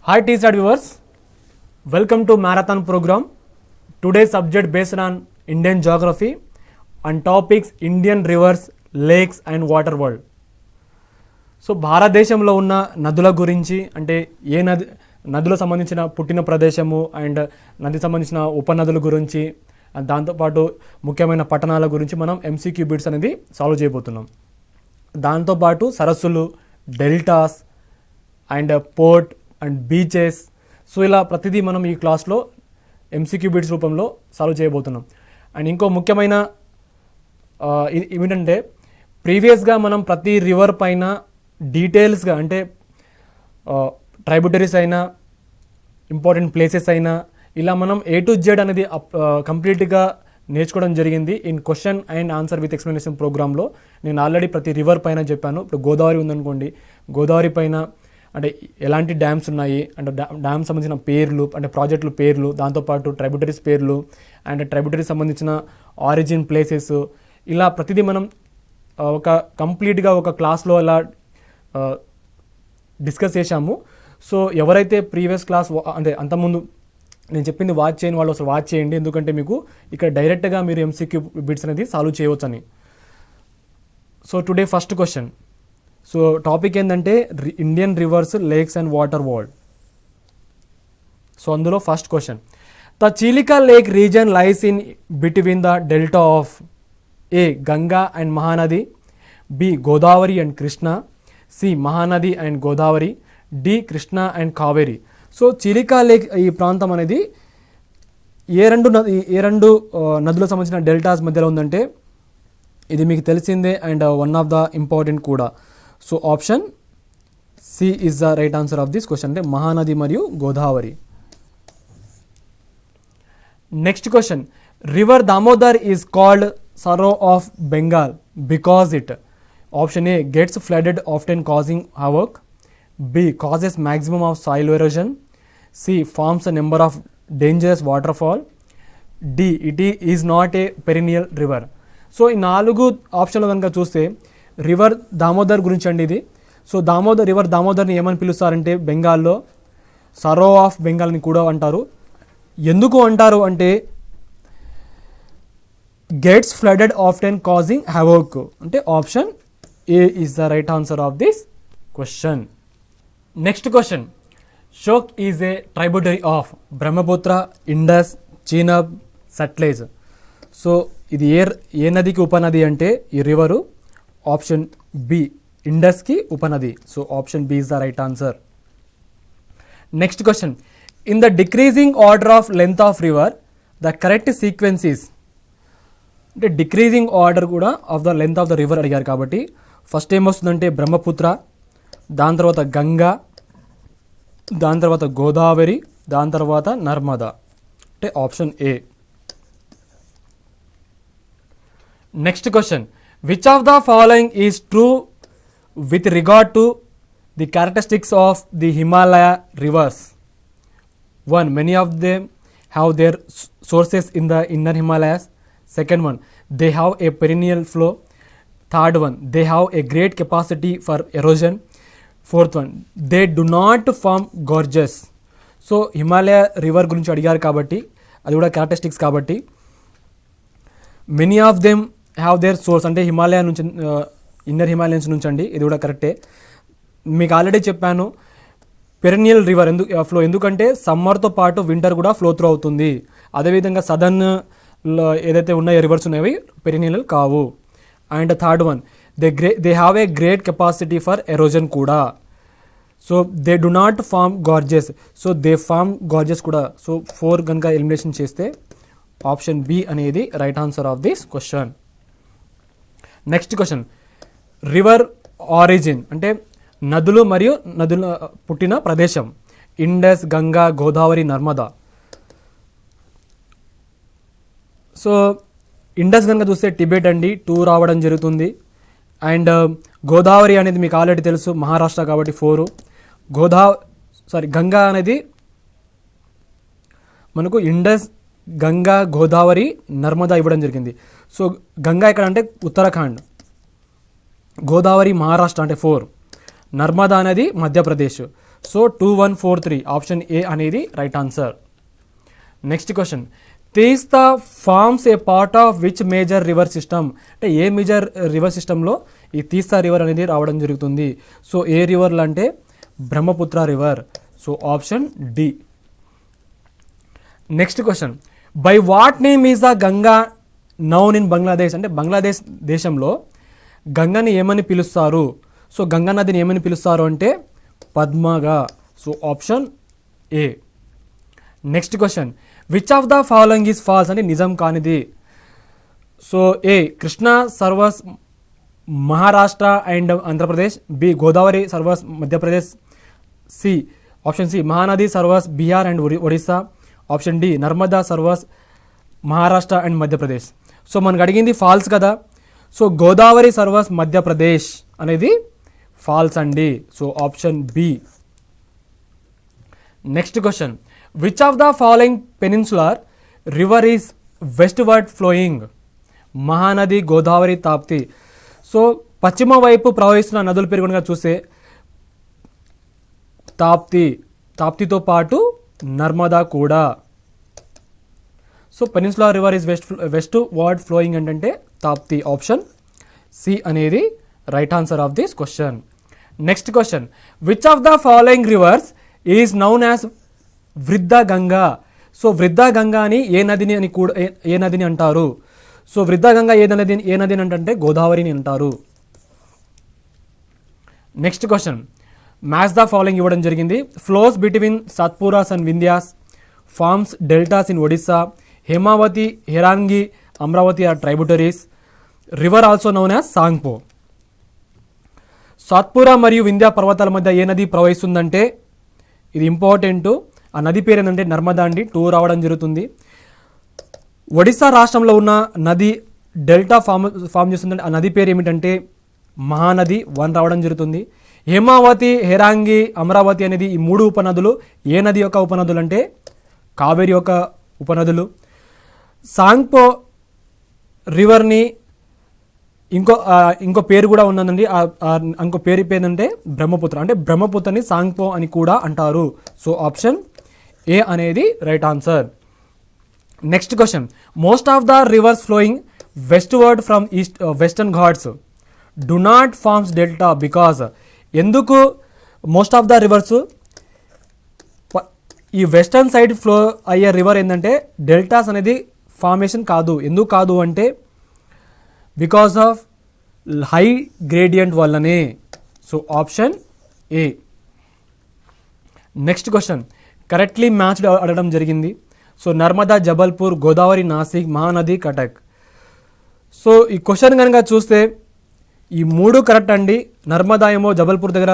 Hi TSAT viewers, welcome to marathon program. Today's subject based on Indian geography and topics Indian rivers, lakes and water world. So భారతదేశంలో ఉన్న నదుల గురించి అంటే ఏ నదులకు సంబంధించిన పుట్టిన ప్రదేశము అండ్ నదికి సంబంధించిన ఉపనదుల గురించి దాంతోపాటు ముఖ్యమైన పట్టణాల గురించి మనం ఎంసీక్యూ బిట్స్ అనేది సాల్వ్ చేయబోతున్నాం. దాంతోపాటు సరస్సులు, deltas and port and beaches, so ఇలా ప్రతిదీ మనం ఈ క్లాస్లో ఎంసీక్యూ బిట్స్ రూపంలో సాల్వ్ చేయబోతున్నాం. అండ్ ఇంకో ముఖ్యమైన ఏమిటంటే ప్రీవియస్గా మనం ప్రతి రివర్ పైన డీటెయిల్స్గా అంటే ట్రైబ్యూటరీస్ అయినా ఇంపార్టెంట్ ప్లేసెస్ అయినా ఇలా మనం A to Z అనేది కంప్లీట్గా నేర్చుకోవడం జరిగింది in question and answer with explanation ప్రోగ్రాంలో. నేను ఆల్రెడీ ప్రతి రివర్ పైన చెప్పాను. ఇప్పుడు గోదావరి ఉందనుకోండి, గోదావరి పైన అంటే ఎలాంటి డ్యామ్స్ ఉన్నాయి అంటే డ్యామ్ సంబంధించిన పేర్లు అంటే ప్రాజెక్టుల పేర్లు, దాంతోపాటు ట్రైబ్యూటరీస్ పేర్లు అండ్ ట్రైబ్యూటరీస్ సంబంధించిన ఆరిజిన్ ప్లేసెస్, ఇలా ప్రతిదీ మనం ఒక కంప్లీట్గా ఒక క్లాస్లో అలా డిస్కస్ చేశాము. సో ఎవరైతే ప్రీవియస్ క్లాస్ అంటే అంతకుముందు నేను చెప్పింది వాచ్ చేయని వాళ్ళు అసలు వాచ్ చేయండి, ఎందుకంటే మీకు ఇక్కడ డైరెక్ట్గా మీరు ఎంసీక్యూ బిట్స్ అనేది సాల్వ్ చేయవచ్చని. So today first question. So topic ఏంటంటే Indian rivers, lakes and water world. So అందులో first question, the Chilika lake region lies in between the delta of A Ganga and Mahanadi, B Godavari and Krishna, C Mahanadi and Godavari, D Krishna and Kaveri. So Chilika lake ఈ ప్రాంతం అనేది ఏ రెండు నదులకు సంబంధించిన deltas మధ్యలో ఉందంటే ఇది మీకు తెలిసిందే and one of the important కూడా. So option C is the right answer of this question, అంటే మహానది మరియు Godavari. Next question, river Damodar is called sorrow of Bengal because it, option A gets flooded often causing havoc, B causes maximum of soil erosion, C forms a number of dangerous waterfall, D it is not a perennial river. So ఈ 4 ఆప్షన్లు కనుక చూస్తే river Damodar గురించి అండి ఇది. So river దామోదర్ని ఏమని పిలుస్తారంటే బెంగాల్లో సరో of బెంగాల్ని కూడా అంటారు. ఎందుకు అంటారు అంటే gets flooded often causing havoc, అంటే option A is the right answer of this question. Next question, Shyok is a tributary of Brahmaputra, Indus, Chenab, Sutlej. So ఇది ఏ నదికి ఉపనది అంటే ఈ రివరు ఆప్షన్ బి ఇండస్కి ఉపనది. So option B is the right answer. Next question, in the decreasing order of length of river the correct sequence is, అంటే decreasing order కూడా of the length of the river అడిగారు కాబట్టి first ఏం వస్తుందంటే బ్రహ్మపుత్ర, దాని తర్వాత గంగా, దాని తర్వాత గోదావరి, దాని తర్వాత నర్మదా, అంటే option A. Next question, which of the following is true with regard to the characteristics of the Himalaya reverse? 1. Many of them have their sources in the inner Himalayas. Second one, they have a perennial flow. Third one, they have a great capacity for erosion. Fourth one, they do not form gorges. So Himalaya river గురించి అడిగారు కాబట్టి అది కూడా characteristics కాబట్టి many of them have their source అంటే హిమాలయ నుంచి inner Himalayans నుంచి అండి, ఇది కూడా కరెక్టే. మీకు ఆల్రెడీ చెప్పాను పెరెనియల్ రివర్ ఫ్లో ఎందుకంటే సమ్మర్తో పాటు వింటర్ కూడా ఫ్లో త్రూ అవుతుంది. అదేవిధంగా సదర్న్ ఏదైతే ఉన్నాయో రివర్స్ ఉన్నాయో పెరెనియల్ కావు. And third one, they have a great capacity for erosion కూడా. So they do not form gorges, so they form gorges కూడా. సో 4 కనుక ఎలిమినేషన్ చేస్తే ఆప్షన్ బి అనేది right answer of this question. Next question, river origin అంటే నదులు మరియు నదుల పుట్టిన ప్రదేశం, ఇండస్, గంగా, గోదావరి, నర్మదా. సో ఇండస్ కనుక చూస్తే టిబెట్ అండి 2 రావడం జరుగుతుంది. అండ్ గోదావరి అనేది మీకు ఆల్రెడీ తెలుసు మహారాష్ట్ర కాబట్టి 4. గంగా అనేది మనకు ఇండస్, గంగా, గోదావరి, నర్మదా ఇవ్వడం జరిగింది. సో గంగా ఎక్కడ అంటే ఉత్తరాఖండ్, గోదావరి మహారాష్ట్ర అంటే 4, నర్మదా అనేది మధ్యప్రదేశ్. సో 2143 ఆప్షన్ ఏ అనేది right answer. Next question, Teesta forms a part of which major river system, అంటే ఏ మేజర్ రివర్ సిస్టంలో ఈ తీస్తా రివర్ అనేది రావడం జరుగుతుంది. సో ఏ రివర్లు అంటే Brahmaputra river. So option D. Next question, by what name is the Ganga known in Bangladesh, అంటే బంగ్లాదేశ్ దేశంలో గంగని ఏమని పిలుస్తారు. సో గంగా నదిని ఏమని పిలుస్తారు అంటే పద్మగా. So option A. Next question, which of the following is false, అంటే నిజం కానిది. So A Krishna serves Maharashtra and Andhra Pradesh, B Godavari serves Madhya Pradesh, C option C Mahanadi serves Bihar and Odisha, option D Narmada serves Maharashtra and Madhya Pradesh. So మనకు అడిగింది ఫాల్స్ కదా, సో గోదావరి సర్వస్ మధ్యప్రదేశ్ అనేది ఫాల్స్ అండి. So option B. Next question, which of the following peninsular river is westward flowing, Mahanadi, Godavari, Tapti. So పశ్చిమ వైపు ప్రవహిస్తున్న నదుల పేరు కనుక చూస్తే తాప్తితో పాటు నర్మదా కూడా. So peninsular river is west word flowing అంటే తాప్తి. ఆప్షన్ సి అనేది right answer of this question. Next question, which of the following reverse is known as వృద్ధ గంగా. సో వృద్ధ గంగా అని ఏ నదిని అంటారు. సో వృద్ధ గంగా ఏ నదిని అంటే గోదావరిని అంటారు. Next question, match the following ఇవ్వడం జరిగింది. Flows between Satpuras and Vindhyas, forms deltas in Odisha, Hemavati, Harangi, Amaravati are tributaries, river also known as Tsangpo. Satpura మరియు వింధ్యా పర్వతాల మధ్య ఏ నది ప్రవహిస్తుందంటే, ఇది ఇంపార్టెంట్, ఆ నది పేరు ఏంటంటే నర్మదా అండి. 2 రావడం జరుగుతుంది. ఒడిస్సా రాష్ట్రంలో ఉన్న నది డెల్టా ఫామ్ చేస్తుందంటే ఆ నది పేరు ఏమిటంటే మహానది. 1 రావడం జరుగుతుంది. హేమావతి, హెరాంగి, అమరావతి అనేది ఈ 3 ఉపనదులు ఏ నది యొక్క ఉపనదులు అంటే కావేరి యొక్క ఉపనదులు. సాంగ్పో రివర్ని ఇంకో పేరు కూడా ఉన్నదండి. ఇంకో పేరు ఏంటంటే బ్రహ్మపుత్ర, అంటే బ్రహ్మపుత్రని సాంగ్పో అని కూడా అంటారు. సో ఆప్షన్ ఏ అనేది right answer. Next question, most of the rivers flowing westward from western Ghats do not forms delta because. ఎందుకు మోస్ట్ ఆఫ్ ద రివర్స్ ఈ వెస్టర్న్ సైడ్ ఫ్లో అయ్యే రివర్ ఏంటంటే డెల్టాస్ అనేది ఫార్మేషన్ కాదు. ఎందుకు కాదు అంటే బికాస్ ఆఫ్ హై గ్రేడియంట్ వల్లనే. So option A. Next question, correctly matched అడగడం జరిగింది. సో నర్మదా, జబల్పూర్, గోదావరి, నాసిక్, మహానది, కటక్. సో ఈ క్వశ్చన్ కనుక చూస్తే ఈ 3 కరెక్ట్ అండి. నర్మదా ఏమో జబల్పూర్ దగ్గర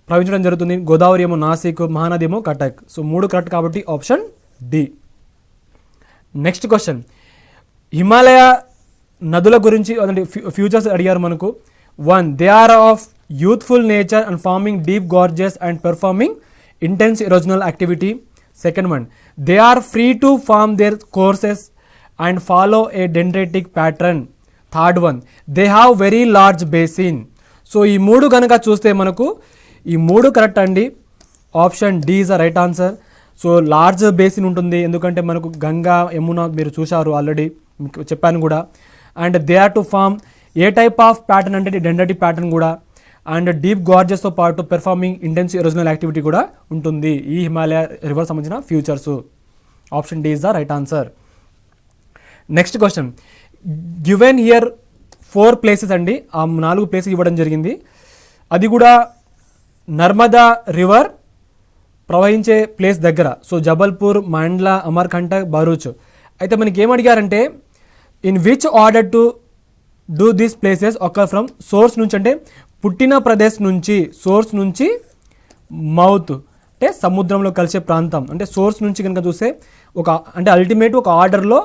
ప్రవహించడం జరుగుతుంది, గోదావరి ఏమో నాసిక్, మహానది ఏమో కటక్. సో 3 కరెక్ట్ కాబట్టి option D. Next question, Himalaya నదుల గురించి ఫ్యూచర్స్ అడిగారు మనకు. 1 they are of youthful nature and forming deep gorges and performing intense erosional activity. Second one, they are free to form their courses and follow a dendritic pattern. Third one, they have very large basin. So ఈ 3 కనుక చూస్తే మనకు ఈ 3 correct అండి. Option D is the right answer. So large basin ఉంటుంది, ఎందుకంటే మనకు గంగా, యమున మీరు చూశారు ఆల్రెడీ, మీకు చెప్పాను కూడా. And they are to form a type of pattern అంటే డెండ్రేటిక్ ప్యాటర్న్ కూడా. అండ్ డీప్ గార్జెస్తో పాటు పెర్ఫార్మింగ్ ఇంటెన్స్ ఎరోజనల్ యాక్టివిటీ కూడా ఉంటుంది ఈ హిమాలయ రివర్ సంబంధించిన features. Option D is the right answer. Next question, given here 4 places అండి. ఆ 4 ప్లేసెస్ ఇవ్వడం జరిగింది. అది కూడా నర్మదా రివర్ ప్రవహించే ప్లేస్ దగ్గర. సో జబల్పూర్, మాండ్లా, అమర్కంటక్, భరూచ్. అయితే మనకి ఏమడిగారంటే in which order to do these places ఒక ఫ్రమ్ సోర్స్ నుంచి, అంటే పుట్టిన ప్రదేశ్ నుంచి, సోర్స్ నుంచి మౌత్ అంటే సముద్రంలో కలిసే ప్రాంతం, అంటే సోర్స్ నుంచి కనుక చూస్తే అంటే అల్టిమేట్ ఒక ఆర్డర్లో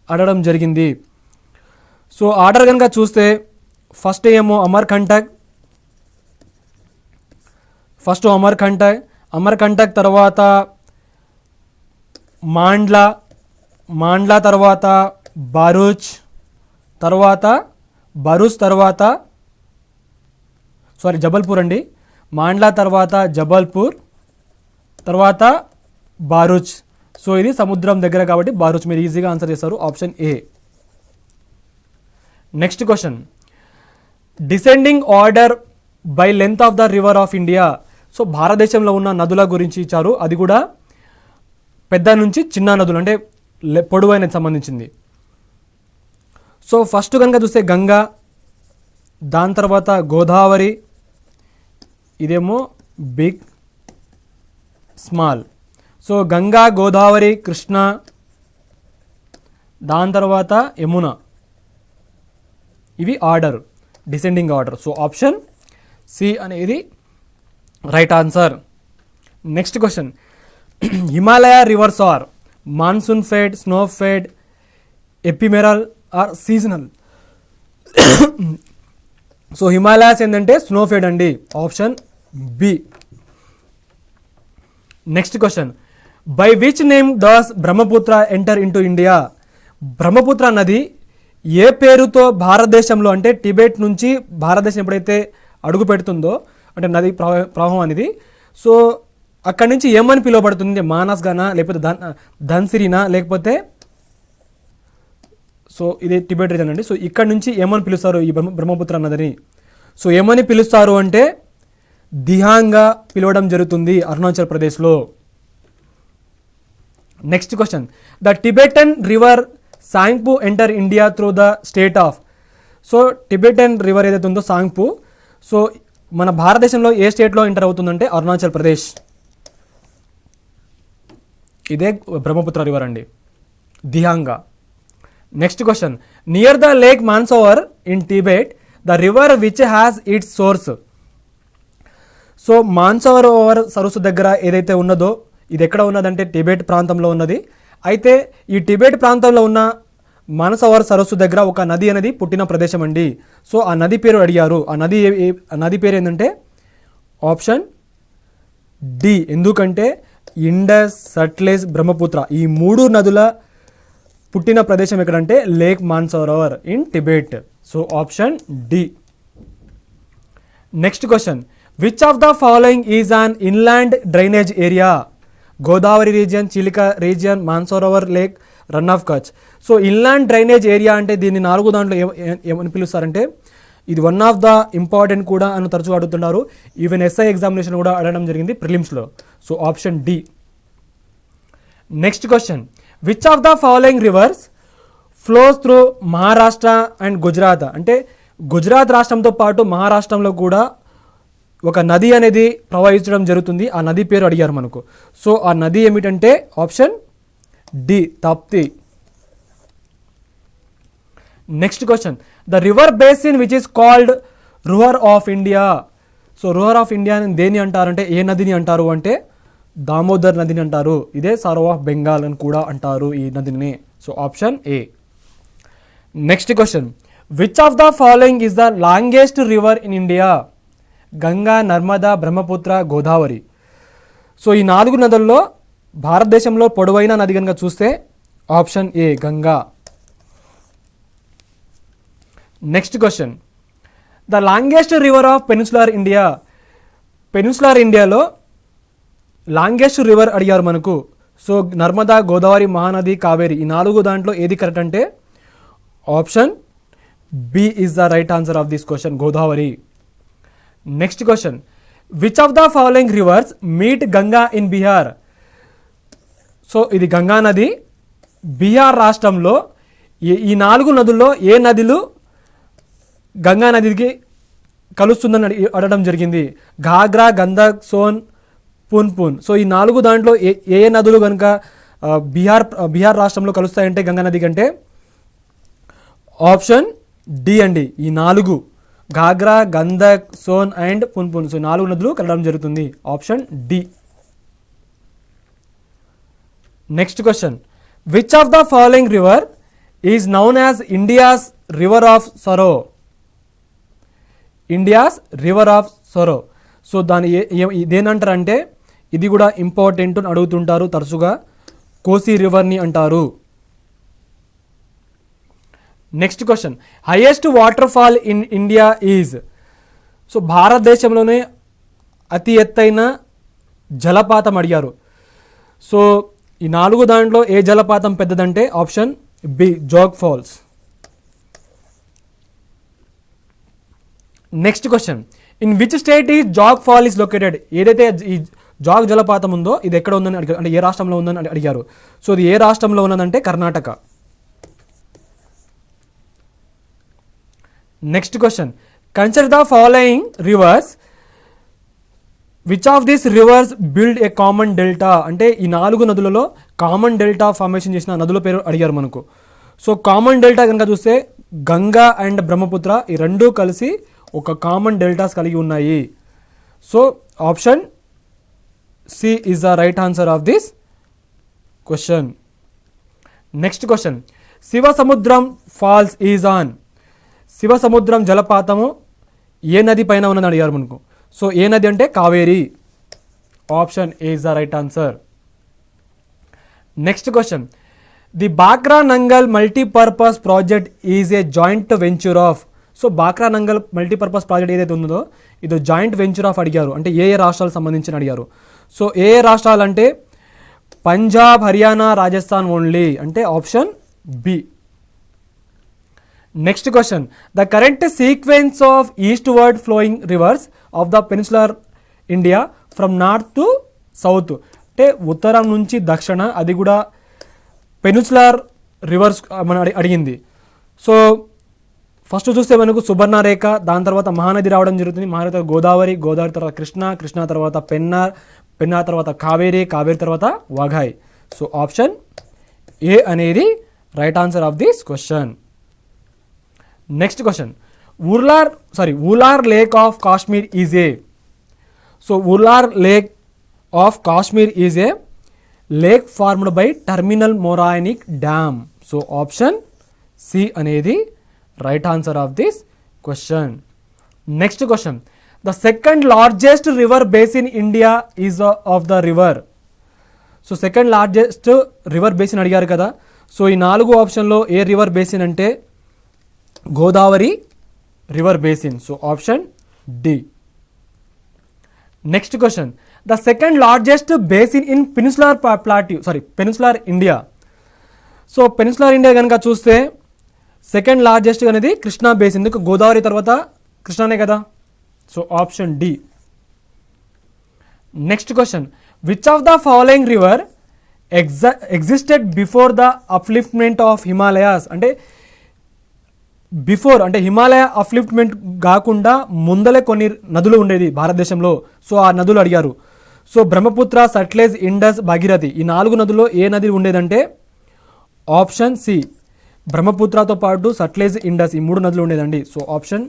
అడగడం జరిగింది. సో ఆర్డర్ కనుక చూస్తే ఫస్ట్ ఏమో అమర్కంటక్ తర్వాత మాండ్లా తర్వాత భరూచ్ తర్వాత జబల్పూర్ అండి. మాండ్లా తర్వాత జబల్పూర్, తర్వాత బారూచ్. సో ఇది సముద్రం దగ్గర కాబట్టి బారూచ్. మీరు ఈజీగా ఆన్సర్ చేస్తారు, option A. Next question, descending order by length of the river of India. So భారతదేశంలో ఉన్న నదుల గురించి ఇచ్చారు, అది కూడా పెద్ద నుంచి చిన్న నదులు అంటే పొడవైనది సంబంధించింది. సో ఫస్ట్ కనుక చూస్తే గంగా, దాని తర్వాత గోదావరి, ఇదేమో big small. So Ganga, Godavari, Krishna, దాని తర్వాత యమున. ఇవి order, descending order. So option C అనేది right answer. Next question, Himalaya rivers are monsoon fed, snow fed, ephemeral or seasonal. So Himalayas ఏంటంటే స్నో ఫెడ్ అండి, option B. Next question, by which name does Brahmaputra enter into India. Brahmaputra నది ఏ పేరుతో భారతదేశంలో అంటే Tibet నుంచి భారతదేశం ఎప్పుడైతే అడుగు పెడుతుందో అంటే నది ప్రవాహం అనేది, సో అక్కడి నుంచి ఏమని పిలువబడుతుంది, మానస్ గానా లేకపోతే ధన్సిరినా లేకపోతే, సో ఇది టిబెట్ రీజన్ అండి. సో ఇక్కడ నుంచి ఏమని పిలుస్తారు ఈ బ్రహ్మపుత్ర నదిని. సో ఏమని పిలుస్తారు అంటే దిహాంగా పిలవడం జరుగుతుంది అరుణాచల్ ప్రదేశ్లో. Next question, the Tibetan river Tsangpo enter India through the state of. So Tibetan river ఏదైతే ఉందో సాంగ్పు, సో మన భారతదేశంలో ఏ స్టేట్లో ఎంటర్ అవుతుందంటే అరుణాచల్ ప్రదేశ్. ఇదే బ్రహ్మపుత్ర రివర్ అండి, Dihang. Next question, near the lake Mansarovar in Tibet the river which has its source. So Mansarovar సరస్సు దగ్గర ఏదైతే ఉన్నదో ఇది ఎక్కడ ఉన్నదంటే టిబెట్ ప్రాంతంలో ఉన్నది. అయితే ఈ టిబెట్ ప్రాంతంలో ఉన్న మానసరోవర్ సరస్సు దగ్గర ఒక నది అనేది పుట్టిన ప్రదేశం అండి. సో ఆ నది పేరు అడిగారు, ఆ నది పేరు ఏంటంటే ఆప్షన్ డి. ఎందుకంటే ఇండస్, సట్లెజ్, బ్రహ్మపుత్ర ఈ మూడు నదుల పుట్టిన ప్రదేశం ఎక్కడంటే lake Mansarovar in Tibet. So option D. Next question, which of the following is an inland drainage area. Godavari region, Chilika region, Mansarovar lake, Rann of Kutch. So inland drainage area అంటే దీన్ని 4 దాంట్లో ఏమని పిలుస్తారంటే, ఇది వన్ ఆఫ్ ద ఇంపార్టెంట్ కూడా అని తరచుగా అడుగుతున్నారు. ఈవెన్ ఎస్ఐ ఎగ్జామినేషన్ కూడా అడగడం జరిగింది ప్రిలిమ్స్లో. So option D. Next question, which of the following rivers flows through Maharashtra and Gujarat. అంటే గుజరాత్ రాష్ట్రంతో పాటు మహారాష్ట్రంలో కూడా ఒక నది అనేది ప్రవహించడం జరుగుతుంది. ఆ నది పేరు అడిగారు మనకు. సో ఆ నది ఏమిటంటే option D, Tapti. Next question, the river basin which is called Ruhr of India. So Ruhr of India దేని అంటారంటే, ఏ నదిని అంటారు అంటే దామోదర్ నదిని అంటారు. ఇదే సర్వ్ ఆఫ్ బెంగాల్ అని కూడా అంటారు ఈ నదిని. So option A. Next question, which of the following is the longest river in India. Ganga, Narmada, Brahmaputra, Godavari. So ఈ 4 నదుల్లో భారతదేశంలో పొడవైన నది కనుక చూస్తే option A, Ganga. Next question, the longest river of peninsular India. Peninsular ఇండియాలో లాంగెస్ట్ రివర్ అడిగారు మనకు. సో నర్మదా, గోదావరి, మహానది, కావేరి ఈ 4 దాంట్లో ఏది కరెక్ట్ అంటే option B is the right answer of this question, Godavari. Next question, which of the following reverse meet Ganga in Bihar. So ఇది గంగా నది. బీహార్ రాష్ట్రంలో ఈ 4 నదుల్లో ఏ నదులు గంగా నదికి కలుస్తుందని అడగడం జరిగింది. ఘాగ్రా, గందక్, సోన్, పున్పున్. సో ఈ 4 దాంట్లో ఏ నదులు కనుక బీహార్ రాష్ట్రంలో కలుస్తాయంటే గంగా నది కంటే ఆప్షన్ డి అండి. ఈ 4 ఘాగ్రా, గందక్, సోన్ అండ్ పున్పున్. సో 4 నదులు కలవడం జరుగుతుంది, option D. Next question, which of the following river is known as India's river of sorrow. India's river of sorrow. So దాని ఇదేనంటారంటే ఇది కూడా ఇంపార్టెంట్ అని అడుగుతుంటారు తరచుగా, కోసి రివర్ని అంటారు. Next question, highest water fall in India is. So భారతదేశంలోనే అతి ఎత్తైన జలపాతం అడిగారు. సో ఈ 4 దాంట్లో ఏ జలపాతం పెద్దదంటే option B Jog falls. Next question, in which state ఈ జాగ్ ఫాల్ ఈస్ లొకేటెడ్? ఏదైతే ఈ జాగ్ జలపాతం ఉందో ఇది ఎక్కడ ఉందని అడిగారు, అంటే ఏ రాష్ట్రంలో ఉందని అడిగారు. సో ఇది ఏ రాష్ట్రంలో ఉన్నదంటే Karnataka. Next question, consider the following rivers, which of this reverse build a common delta? అంటే ఈ 4 నదులలో కామన్ డెల్టా ఫార్మేషన్ చేసిన నదుల పేరు అడిగారు మనకు. సో కామన్ డెల్టా కనుక చూస్తే గంగా అండ్ బ్రహ్మపుత్ర ఈ రెండూ కలిసి ఒక కామన్ డెల్టాస్ కలిగి ఉన్నాయి. So option C is the right answer of this question. Next question, Shivasamudram falls is on. Shivasamudram జలపాతము ఏ నది పైన ఉన్నది అడిగారు మనకు. సో ఏ నది అంటే Kaveri. Option A is the right answer. Next question, the Bhakra Nangal multipurpose project is a joint venture of. So Bhakra Nangal multipurpose project ఏదైతే ఉందో ఇది జాయింట్ వెంచర్ ఆఫ్ అడిగారు, అంటే ఏ రాష్ట్రాలకు సంబంధించిన అడిగారు. సో ఏ రాష్ట్రాలు అంటే పంజాబ్, హర్యానా, రాజస్థాన్ ఓన్లీ, అంటే option B. Next question, the current sequence of eastward flowing rivers of the peninsular India from north to south. అంటే ఉత్తరం నుంచి దక్షిణ, అది కూడా పెనిన్సులర్ రివర్స్ మన అడిగింది. సో ఫస్ట్ చూస్తే మనకు సుబర్ణరేఖ, దాని తర్వాత మహానది రావడం జరుగుతుంది. మహానది తర్వాత గోదావరి, గోదావరి తర్వాత కృష్ణ, కృష్ణ తర్వాత పెన్నార్, పెన్నార్ తర్వాత కావేరి, కావేరి తర్వాత వాఘాయ్. సో ఆప్షన్ ఏ అనేది right answer of this question. Next question, Wular lake of Kashmir is a. So Wular lake of Kashmir is a lake formed by terminal morainic dam. So option C అనేది right answer of this question. Next question, the second largest river basin India is of the river. So second largest river basin అడిగారు కదా. So ఈ 4 ఆప్షన్లో ఏ river basin అంటే Godavari river basin. So option D. Next question, the second largest basin in peninsular India. So peninsular India కనుక చూస్తే second largest అనేది Krishna basin, ఎందుకు గోదావరి తర్వాత కృష్ణానే కదా. So option D. Next question, which of the following river existed before the upliftment of Himalayas? అంటే before అంటే Himalaya upliftment కాకుండా ముందలే కొన్ని నదులు ఉండేది భారతదేశంలో. సో ఆ నదులు అడిగారు. సో బ్రహ్మపుత్ర, సట్లెజ్, ఇండస్, భాగీరథి, ఈ 4 నదుల్లో ఏ నది ఉండేదంటే ఆప్షన్ సి బ్రహ్మపుత్రతో పాటు సట్లెజ్, ఇండస్ ఈ 3 నదులు ఉండేదండి. సో ఆప్షన్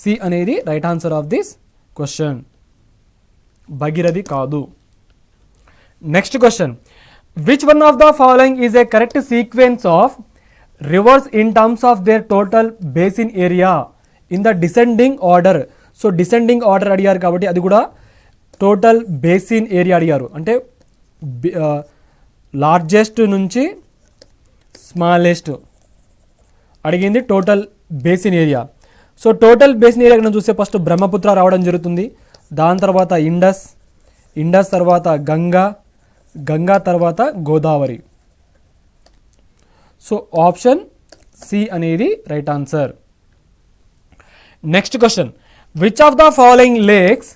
సి అనేది right answer of this question. Bhagirathi కాదు. Next question, which one of the following is a correct sequence of rivers in terms of their total basin area in the descending order? So descending order అడిగారు కాబట్టి అది కూడా total basin area అడిగారు, అంటే largest నుంచి smallest అడిగింది total basin area. So total basin area కనుక చూస్తే ఫస్ట్ బ్రహ్మపుత్ర రావడం జరుగుతుంది, దాని తర్వాత ఇండస్ తర్వాత గంగా తర్వాత గోదావరి. సో ఆప్షన్ సి అనేది right answer. Next question, which of the following lakes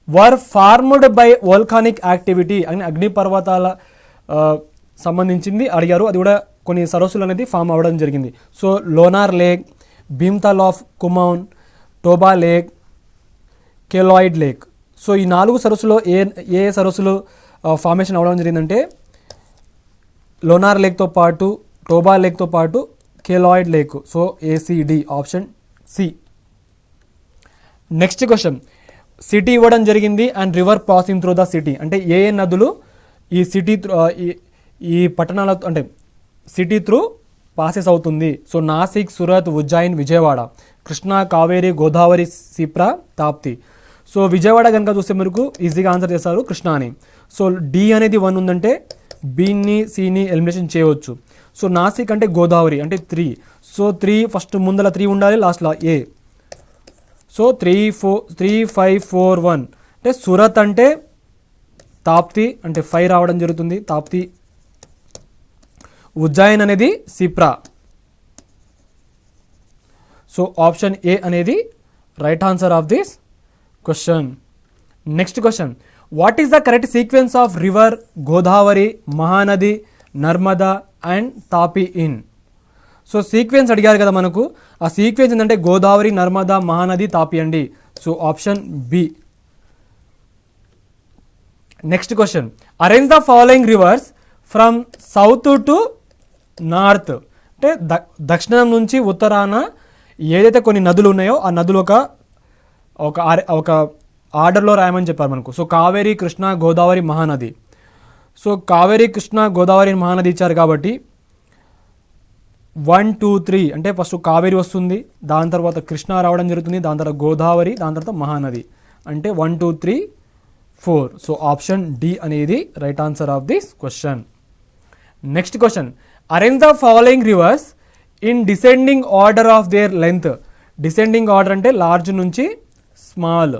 were formed by volcanic activity? అని అగ్నిపర్వతాల సంబంధించింది అడిగారు, అది కూడా కొన్ని సరస్సులు అనేది ఫామ్ అవ్వడం జరిగింది. So Lonar lake, Bhimtal of Kumaon, Toba lake, keloid lake. So ఈ 4 సరస్సులో ఏ సరస్సులు ఫార్మేషన్ అవ్వడం జరిగిందంటే లోనార్ లేక్తో పాటు, టోబా లేక్తో పాటు కెలాయిడ్ lake. So A C D option C. Next question, city ఇవ్వడం జరిగింది and river passing through the city, అంటే ఏ నదులు ఈ సిటీ ఈ పట్టణాల అంటే సిటీ త్రూ పాసెస్ అవుతుంది. సో నాసిక్, సూరత్, ఉజ్జయిన్, విజయవాడ, కృష్ణా, కావేరి, గోదావరి, సిప్రా, తాప్తి. సో విజయవాడ కనుక చూస్తే మనకు ఈజీగా ఆన్సర్ చేస్తారు కృష్ణా అని. సో డి అనేది 1 ఉందంటే బిని సిని ఎలిమినేషన్ చేయవచ్చు. సో నాసిక్ అంటే గోదావరి అంటే 3. సో 3 ఫస్ట్ ముందల 3 ఉండాలి, లాస్ట్లో ఏ. సో 3, 5, 4, 1 అంటే సూరత్ అంటే తాప్తి అంటే 5 రావడం జరుగుతుంది, తాప్తి. ఉజ్జయిన్ అనేది సిప్రా. సో ఆప్షన్ ఏ అనేది right answer of this question. Next question, what is the correct sequence of river Godavari, Mahanadi, Narmada and Tapi in? So sequence అడిగారు కదా మనకు, ఆ సీక్వెన్స్ ఏంటంటే గోదావరి, నర్మదా, మహానది, తాపి అండి. So option B. Next question, arrange the following rivers from south to north. అంటే దక్షిణం నుంచి ఉత్తరాన ఏదైతే కొన్ని నదులు ఉన్నాయో ఆ నదులు ఒక ఆర్డర్లో రాయమని చెప్పారు మనకు. సో కావేరి, కృష్ణ, గోదావరి, మహానది. సో కావేరి, కృష్ణ, గోదావరి, మహానది ఇచ్చారు కాబట్టి 1, 2, 3 అంటే ఫస్ట్ కావేరి వస్తుంది, దాని తర్వాత కృష్ణ రావడం జరుగుతుంది, దాని తర్వాత గోదావరి, దాని తర్వాత మహానది. అంటే 1, 2, 3, 4. సో ఆప్షన్ డి అనేది right answer of this question. Next question, arrange the following rivers in descending order of their length. Descending order అంటే లార్జ్ నుంచి స్మాల్.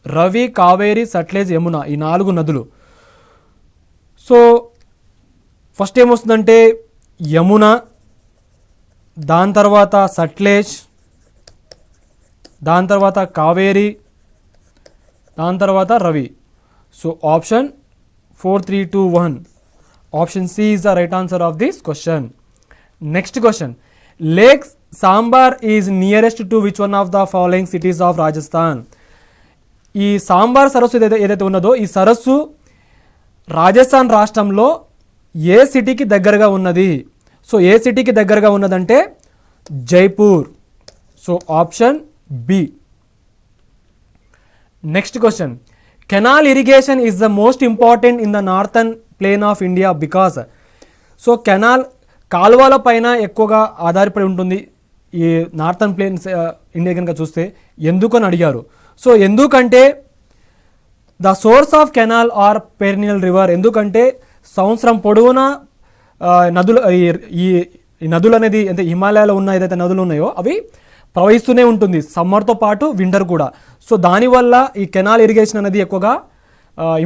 రవి, కావేరి, సట్లెజ్, యమున ఈ 4 నదులు. సో ఫస్ట్ ఏమొస్తుందంటే యమున, దాని తర్వాత సట్లెజ్, దాని తర్వాత కావేరి, దాని తర్వాత Ravi. So option 4, 3, 2, 1. Option C is the right answer of this question. Next question, lake Sambhar is nearest to which one of the following cities of Rajasthan. ఈ సాంబార్ సరస్సు ఏదైతే ఉన్నదో ఈ సరస్సు రాజస్థాన్ రాష్ట్రంలో ఏ సిటీకి దగ్గరగా ఉన్నది? సో ఏ సిటీకి దగ్గరగా ఉన్నదంటే Jaipur. So option B. Next question, canal irrigation is the most important in the northern plain of India because. So canal కాలువల పైన ఎక్కువగా ఆధారపడి ఉంటుంది ఈ నార్థన్ ప్లేన్స్ ఇండియా కనుక చూస్తే. ఎందుకని అడిగారు. సో ఎందుకంటే the source of canal are perennial river. ఎందుకంటే సంవత్సరం పొడవునా నదులు ఈ నదులు అనేది అంటే హిమాలయాలో ఉన్న ఏదైతే నదులు ఉన్నాయో అవి ప్రవహిస్తూనే ఉంటుంది సమ్మర్తో పాటు వింటర్ కూడా. సో దానివల్ల ఈ కెనాల్ ఇరిగేషన్ అనేది ఎక్కువగా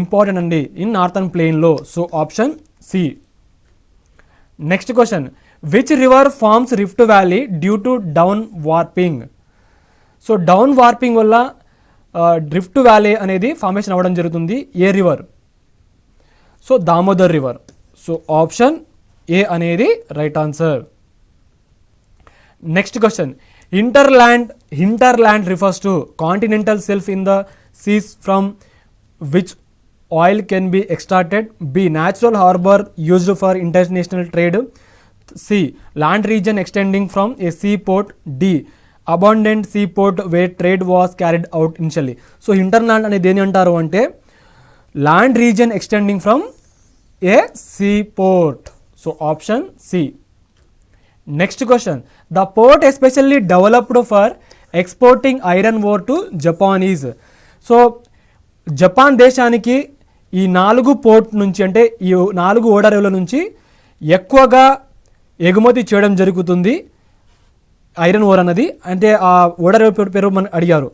ఇంపార్టెంట్ అండి ఇన్ నార్థన్ ప్లేన్లో. So option C. Next question, which river forms rift valley due to down warping. So down warping వల్ల రిఫ్ట్ వ్యాలీ అనేది ఫార్మేషన్ అవ్వడం జరుగుతుంది. ఏ river? So Damodar river. So option A అనేది right answer. Next question, hinterland refers to continental shelf in the seas from which oil can be extracted. B, natural harbor used for international trade. C, land region extending from a seaport. D, abundant seaport where trade was carried out initially. So hinterland అనేది దేని అంటారు అంటే land reason extending from A seaport. So option C. Next question, the port especially developed for exporting iron ore to Japan is. So Japan దేశానికి ఈ 4 port నుంచి అంటే ఈ 4 ఓడరేవుల నుంచి ఎక్కువగా ఎగుమతి చేయడం జరుగుతుంది ఐరన్ ఓర్ అన్నది. అంటే ఆ ఓడరేవు పేరు మనం అడిగారు.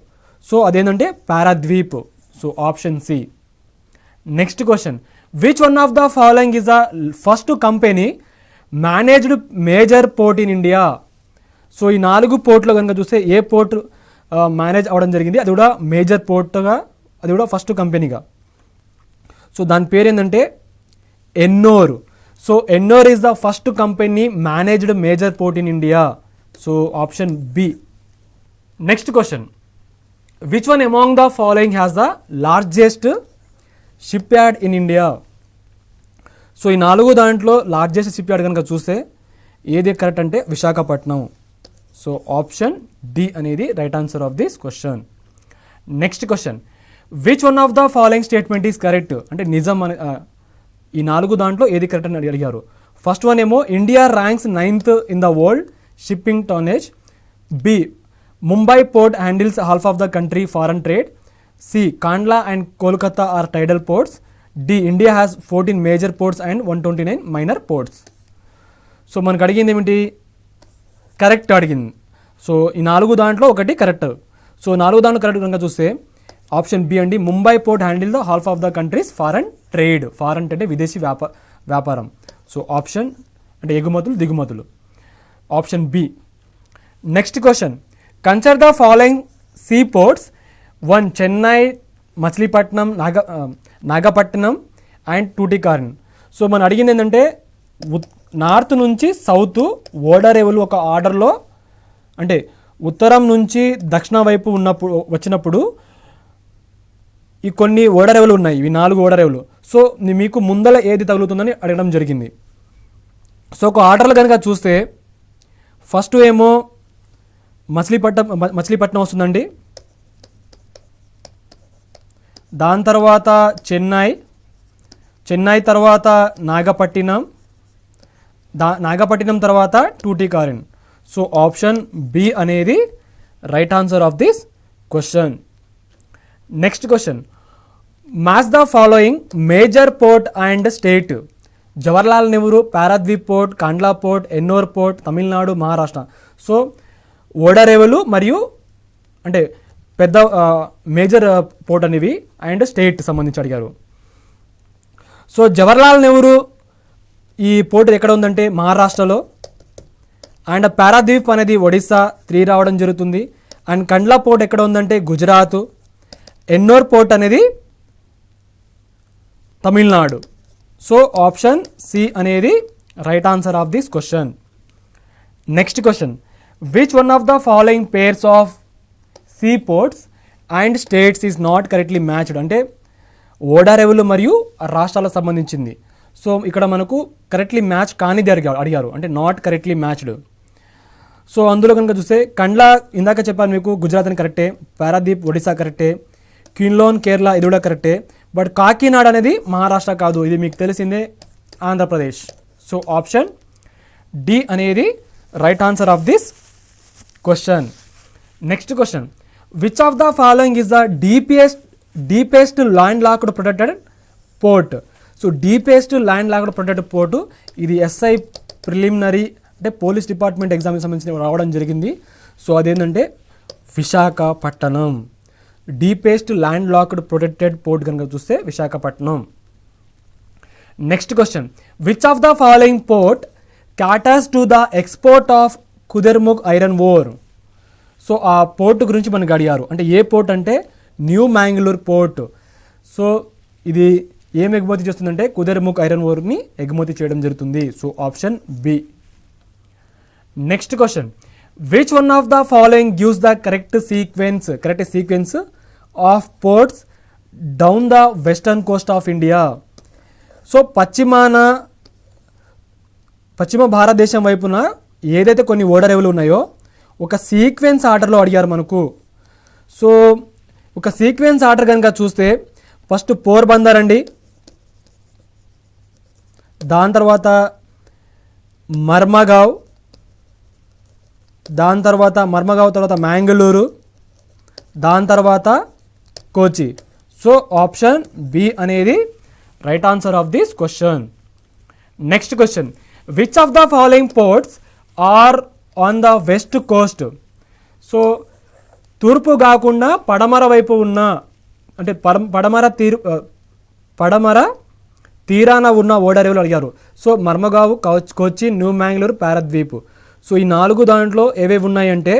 సో అదేంటంటే Paradip. So option C. Next question, which one of the following is the first company managed major port in India. So ఈ 4 పోర్ట్లో కనుక చూస్తే ఏ పోర్ట్ మేనేజ్ అవ్వడం జరిగింది, అది కూడా మేజర్ పోర్ట్గా, అది కూడా ఫస్ట్ కంపెనీగా. సో దాని పేరు ఏంటంటే Ennore. So Ennore is the first company managed major port in India. So option B. Next question, which one among the following has the largest shipyard in India. So ఈ 4 దాంట్లో largest ship yard కనుక చూస్తే ఏది correct అంటే Visakhapatnam. So option D అనేది right answer of this question. Next question, which one of the following statement is correct అంటే నిజం అని ఈ 4 దాంట్లో ఏది కరెక్ట్ అని అడిగారు. ఫస్ట్ వన్ ఏమో India ranks 9th in the world shipping tonnage. B, Mumbai port handles half of the country foreign trade. C, Kandla and Kolkata are tidal ports. D, India has 14 major ports and 129 minor ports. So మనకు అడిగింది ఏమిటి? Correct అడిగింది. So ఈ 4 దాంట్లో ఒకటి correct. So 4 దాంట్లో correct కనుక చూస్తే ఆప్షన్ బి అండి, Mumbai port handle the half of the countries foreign trade. Foreign అంటే విదేశీ వ్యాపారం. సో ఆప్షన్ అంటే ఎగుమతులు దిగుమతులు, option B. Next question, consider the following sea ports. 1 Chennai, Machilipatnam, Nagapattinam and Tuticorin. So మనం అడిగింది ఏంటంటే నార్త్ నుంచి సౌత్ ఓడరేవులు ఒక ఆర్డర్లో, అంటే ఉత్తరం నుంచి దక్షిణ వైపు వచ్చినప్పుడు ఈ కొన్ని ఓడరేవులు ఉన్నాయి, ఇవి 4 ఓడరేవులు. సో మీకు ముందల ఏది తగులుతుందని అడగడం జరిగింది. సో ఒక ఆర్డర్లు కనుక చూస్తే ఫస్ట్ ఏమో మచిలీపట్నం వస్తుందండి, దాని తర్వాత చెన్నై తర్వాత నాగపట్టినం తర్వాత టూటికారిన్. సో ఆప్షన్ బి అనేది right answer of this question. Next question, match the following major port and state. Jawaharlal Nehru, Paradip port, Kandla port, Ennore port, Tamil Nadu, Maharashtra. So ఓడరేవులు మరియు అంటే పెద్ద మేజర్ పోర్ట్ అనేవి అండ్ స్టేట్ సంబంధించి అడిగారు. సో జవహర్లాల్ నెహ్రూ ఈ పోర్ట్ ఎక్కడ ఉందంటే మహారాష్ట్రలో, అండ్ పారాద్వీప్ అనేది ఒడిస్సా 3 రావడం జరుగుతుంది. అండ్ కండ్లా పోర్ట్ ఎక్కడ ఉందంటే గుజరాత్. ఎన్నోర్ పోర్ట్ అనేది తమిళనాడు. సో ఆప్షన్ సి అనేది right answer of this question. Next question, which one of the following pairs of see ports and states is not correctly matched. అంటే ఓడరేవులు మరియు రాష్ట్రాలకు సంబంధించింది. సో ఇక్కడ మనకు కరెక్ట్లీ మ్యాచ్ కానిది అడిగారు, అంటే నాట్ కరెక్ట్లీ మ్యాచ్డ్. సో అందులో కనుక చూస్తే కండ్లా ఇందాక చెప్పాను మీకు, గుజరాత్ అని కరెక్టే, పారాదీప్ ఒడిశా కరెక్టే, క్విన్లోన్ కేరళ ఇది కూడా కరెక్టే. బట్ కాకినాడ అనేది మహారాష్ట్ర కాదు, ఇది మీకు తెలిసిందే ఆంధ్రప్రదేశ్. సో ఆప్షన్ డి అనేది right answer of this question. Next question, which of the following is the deepest land locked protected port. So deepest land locked protected port ఇది ఎస్ఐ ప్రిలిమినరీ అంటే పోలీస్ డిపార్ట్మెంట్ ఎగ్జామ్కి సంబంధించిన రావడం జరిగింది. So అదేంటంటే Visakhapatnam. Deepest land locked protected port కనుక చూస్తే Visakhapatnam. Next question, which of the following port caters to the export of Kudremukh iron ore. So ఆ పోర్ట్ గురించి మనకు అడిగారు, అంటే ఏ పోర్ట్ అంటే న్యూ మ్యాంగ్లూర్ పోర్ట్. సో ఇది ఏం ఎగుమతి చేస్తుందంటే కుదర్ముఖ్ ఐరన్ ఓర్ని ఎగుమతి చేయడం జరుగుతుంది. So option B. Next question, which one of the following gives the correct sequence of ports down the western coast of India. So పశ్చిమ భారతదేశం వైపున ఏదైతే కొన్ని ఓడరేవులు ఉన్నాయో ఒక సీక్వెన్స్ ఆర్డర్లో అడిగారు మనకు. సో ఒక సీక్వెన్స్ ఆర్డర్ కనుక చూస్తే ఫస్ట్ పోర్బందర్ అండి, దాని తర్వాత మర్మగావ్, తర్వాత మ్యాంగళూరు, దాని తర్వాత కోచి. సో ఆప్షన్ బి అనేది right answer of this question. Next question, which of the following ports are on the west coast. So తూర్పు కాకుండా పడమర వైపు ఉన్న అంటే పడమర తీరాన ఉన్న ఓడరేవులు అడిగారు. సో మర్మగావు, కోచి, న్యూ మ్యాంగ్లూర్, పారద్వీప్. సో ఈ 4 దాంట్లో ఏవేవి ఉన్నాయంటే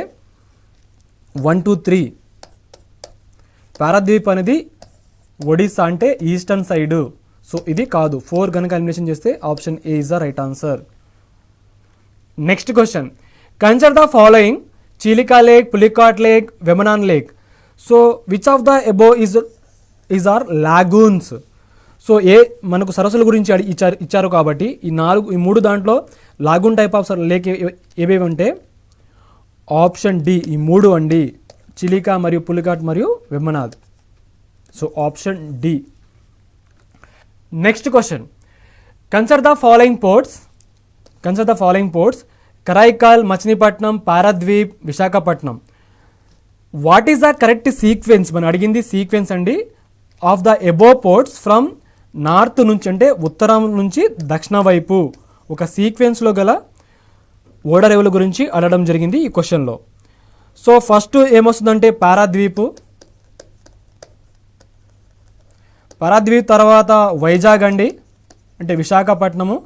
1, 2, 3. పారద్వీప్ అనేది ఒడిస్సా అంటే ఈస్టర్న్ సైడ్. సో ఇది కాదు. 4 కనుక ఎలిమినేషన్ చేస్తే option A is the right answer. Next question, consider the following Chilika lake, Pulicat lake, వెమనాన్ lake. So which of the above is are lagoons. So మనకు సరస్సుల గురించి ఇచ్చారు కాబట్టి ఈ 3 దాంట్లో లాగూన్ టైప్ ఆఫ్ లేక్ ఏవేవి అంటే ఆప్షన్ డి ఈ 3 అండి, చిలికా మరియు పులికాట్ మరియు Vembanad. So option D. Next question, consider the following ports Karaikal, Machilipatnam, Paradip, Visakhapatnam. What is the correct sequence, మనం అడిగింది సీక్వెన్స్ అండి, of the above ports from north నుంచి అంటే ఉత్తరం నుంచి దక్షిణ వైపు ఒక సీక్వెన్స్లో గల ఓడరేవుల గురించి అడగడం జరిగింది ఈ క్వశ్చన్లో. సో ఫస్ట్ ఏమొస్తుందంటే పారాద్వీప్, పారాద్వీప్ తర్వాత వైజాగ్ అండి, అంటే విశాఖపట్నము.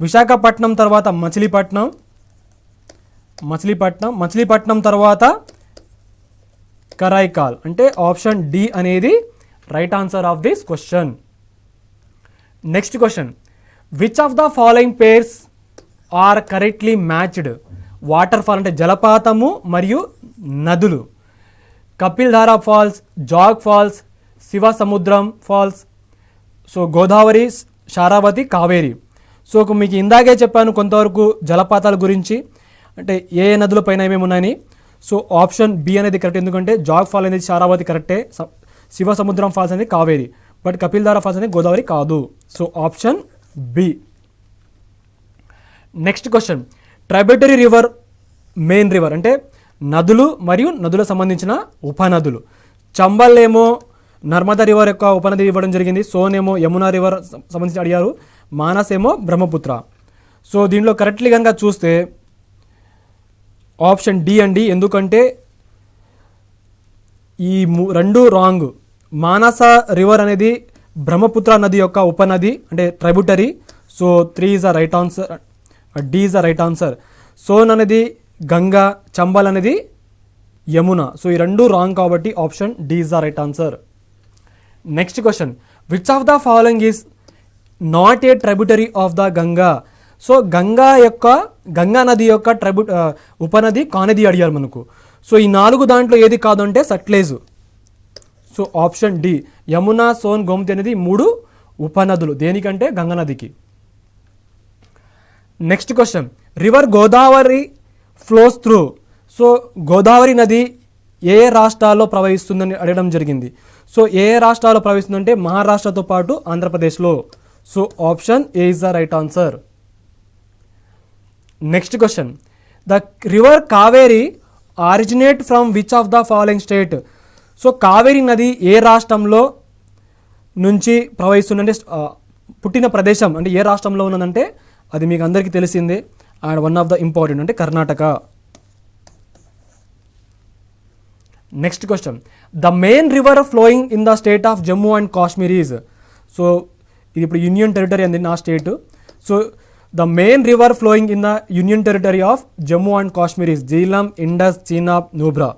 విశాఖపట్నం తర్వాత మచిలీపట్నం తర్వాత కరైకాల్, అంటే ఆప్షన్ డి అనేది right answer of this question. Next question, which of the following pairs are correctly matched? Water fall అంటే జలపాతము మరియు నదులు. Kapildhara falls, Jog falls, Shivasamudram falls. So Godavari, Sharavathi, Kaveri. So మీకు ఇందాకే చెప్పాను కొంతవరకు జలపాతాల గురించి, అంటే ఏ నదుల పైన ఏమేమి ఉన్నాయని. సో ఆప్షన్ బి అనేది కరెక్ట్, ఎందుకంటే జాగ్ ఫాల్ అనేది శారావతి కరెక్టే, శివ సముద్రం ఫాల్స్ అనేది కావేరి, బట్ కపిల్ధార ఫాల్స్ అనేది గోదావరి కాదు. So option B. Next question, tributary river, main river అంటే నదులు మరియు నదులకు సంబంధించిన ఉపనదులు. చంబల్ ఏమో నర్మదా రివర్ యొక్క ఉపనది ఇవ్వడం జరిగింది, సోన్ ఏమో యమునా రివర్ సంబంధించి అడిగారు, మానస్ ఏమో బ్రహ్మపుత్ర. సో దీనిలో కరెక్ట్లీ కనుక చూస్తే ఆప్షన్ డి అండి, ఎందుకంటే ఈ రెండు రాంగ్. మానస రివర్ అనేది బ్రహ్మపుత్ర నది యొక్క ఉపనది అంటే tributary. So 3 is the right answer, D is the right answer. Son అనేది గంగా, చంబల్ అనేది యమున. సో ఈ రెండు రాంగ్ కాబట్టి option D is the right answer. Next question, which of the following is not a tributary of the Ganga? So Ganga నది యొక్క ఉపనది కానది అడిగారు మనకు. సో ఈ 4 దాంట్లో ఏది కాదు అంటే Sutlej. So option D, Yamuna, Son, Gomti అనేది 3 ఉపనదులు, దేనికంటే గంగా నదికి. Next question, river Godavari flows through. So Godavari నది ఏ రాష్ట్రాల్లో ప్రవహిస్తుందని అడగడం జరిగింది. సో ఏ రాష్ట్రాల్లో ప్రవహిస్తుందంటే మహారాష్ట్రతో పాటు ఆంధ్రప్రదేశ్లో. So option A is the right answer. Next question, the river Kaveri originate from which of the following state? So Kaveri నది ఏ రాష్ట్రంలో నుంచి ప్రవహిస్తుందంటే పుట్టిన ప్రదేశం అంటే ఏ రాష్ట్రంలో ఉన్నదంటే అది మీకు అందరికీ తెలిసిందే, and one of the important అంటే Karnataka. Next question, the main river flowing in the state of Jammu and Kashmir is. So ఇది ఇప్పుడు యూనియన్ టెరిటరీ అంది నా state. So the main river flowing in the union territory of Jammu and Kashmir is Jhelum, Indus, Chenab, Nubra.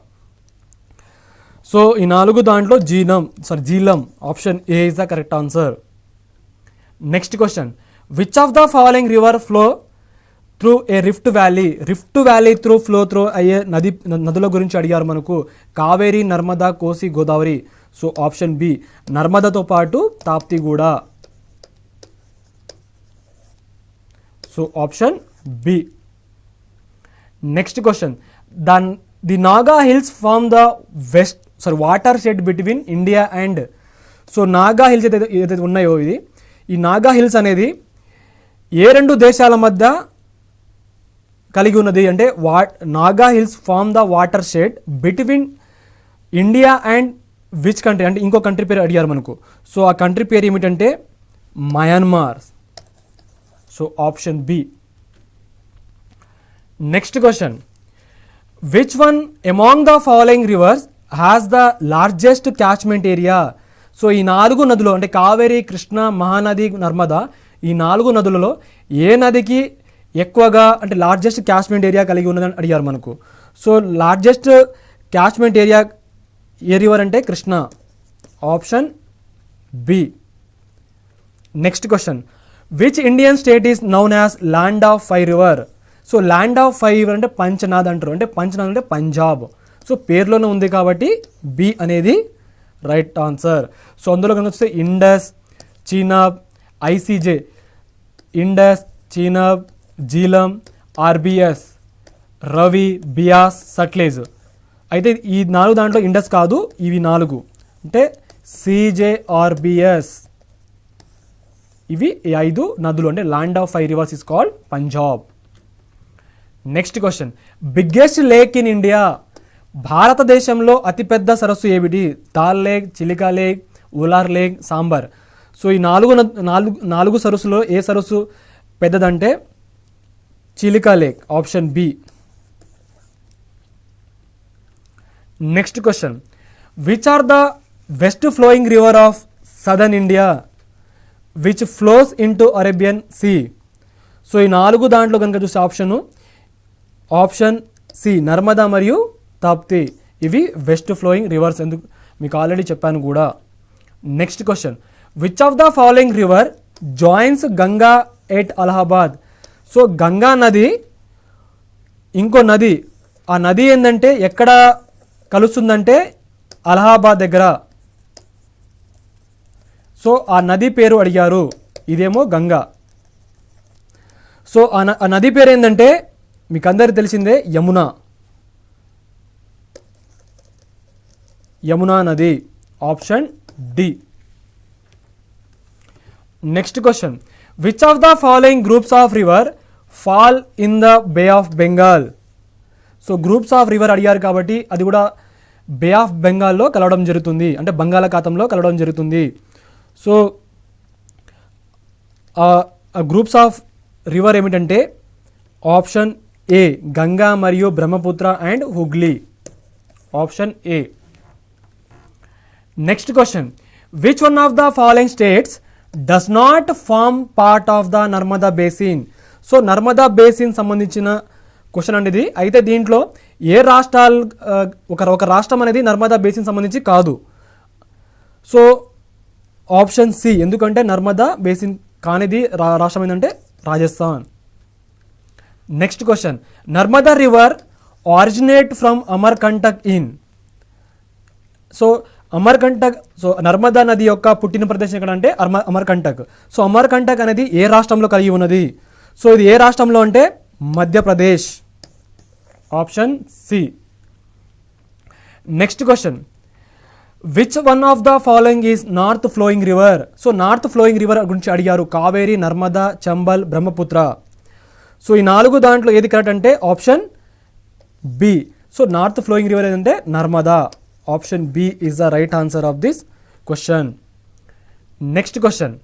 So ఈ 4 దాంట్లో Jhelum, option A is the correct answer. Next question, which of the following river flow through a rift valley? Rift valley flow అయ్యే నదుల గురించి అడిగారు మనకు. Kaveri, Narmada, Kosi, Godavari. So option B, నర్మదాతో పాటు తాప్తి కూడా. So option B. Next question, the Naga hills form the watershed between India and. So Naga hills ఏదైతే ఉన్నాయో ఈ నాగా హిల్స్ అనేది ఏ 2 దేశాల మధ్య కలిగి ఉన్నది అంటే Naga hills form the watershed between India and which country అంటే ఇంకో కంట్రీ పేరు అడిగారు మనకు. సో ఆ కంట్రీ పేరు ఏమిటంటే Myanmar. So option B. Next question, which one among the following rivers has the largest catchment area? సో ఈ 4 నదులు అంటే కావేరి, కృష్ణ, మహానది, నర్మదా, ఈ 4 నదులలో ఏ నదికి ఎక్కువగా అంటే లార్జెస్ట్ క్యాచ్మెంట్ ఏరియా కలిగి ఉన్నదని అడిగారు మనకు. సో లార్జెస్ట్ క్యాచ్మెంట్ ఏరియా ఏ రివర్ అంటే Krishna. Option B. Next question, which Indian state is known as land of 5 river? సో ల్యాండ్ ఆఫ్ 5 రివర్ అంటే పంచనాద్ అంటారు, అంటే పంచనాద్ అంటే పంజాబ్. సో పేర్లోనే ఉంది కాబట్టి బి అనేది రైట్ ఆన్సర్. సో అందులో కనుక వస్తే Indus, Chenab, ICJ, Indus, Chenab, Jhelum, RBS, Ravi, Beas, Sutlej. అయితే ఈ 4 దాంట్లో ఇండస్ కాదు, ఇవి 4 అంటే సిజేఆర్బిఎస్. ఇవి 5 నదులు అంటే land of 5 rivers is called Punjab. Next question, biggest lake in India? భారతదేశంలో అతిపెద్ద సరస్సు ఏమిటి? Dal lake, Chilika lake, Wular lake, Sambhar. So ఈ 4 సరస్సులో ఏ సరస్సు పెద్దదంటే Chilika lake. Option B. Next question, which are the west flowing river of southern India, which flows into Arabian sea. So ఈ 4 దాంట్లో కనుక చూస్తే ఆప్షన్ సి నర్మదా మరియు తాప్తి, ఇవి వెస్ట్ ఫ్లోయింగ్ రివర్స్. ఎందుకు మీకు ఆల్రెడీ చెప్పాను కూడా. Next question, which of the following river joins Ganga at Allahabad. So Ganga నది ఇంకో నది, ఆ నది ఏంటంటే ఎక్కడ కలుస్తుందంటే అలహాబాద్ దగ్గర. సో ఆ నది పేరు అడిగారు, ఇదేమో గంగా. సో ఆ నది పేరు ఏంటంటే మీకు అందరికి తెలిసిందే యమునా నది, option D. Next question, which of the following groups of river fall in the bay of Bengal. So groups of river అడిగారు కాబట్టి అది కూడా బే ఆఫ్ బెంగాల్లో కలవడం జరుగుతుంది, అంటే బంగాళాఖాతంలో కలవడం జరుగుతుంది. సో గ్రూప్స్ ఆఫ్ రివర్ ఏమిటంటే ఆప్షన్ ఏ గంగా మరియు Brahmaputra and Hooghly, option A. Next question, which one of the following states does not form part of the Narmada basin. So Narmada basin సంబంధించిన క్వశ్చన్ అనేది. అయితే దీంట్లో ఏ రాష్ట్రాలు, ఒక రాష్ట్రం అనేది నర్మదా బేసిన్ సంబంధించి కాదు. సో ఆప్షన్ సి, ఎందుకంటే నర్మదా బేసిన్ కానిది రాష్ట్రం ఏంటంటే Rajasthan. Next question, Narmada river originate from Amarkantak in. So Amarkantak, so Narmada నది యొక్క పుట్టిన ప్రదేశం ఎక్కడ అంటే అమర్కంటక్. సో అమర్కంటక్ అనేది ఏ రాష్ట్రంలో కలిగి ఉన్నది. సో ఇది ఏ రాష్ట్రంలో అంటే Madhya Pradesh, option C. Next question, which one of the following is north flowing river. So north flowing river గురించి అడిగారు, కావేరి, నర్మదా, చంబల్, బ్రహ్మపుత్ర. సో ఈ 4 దాంట్లో ఏది కరెక్ట్ అంటే option B. So north flowing river ఏదంటే Narmada, option B is the right answer of this question. Next question,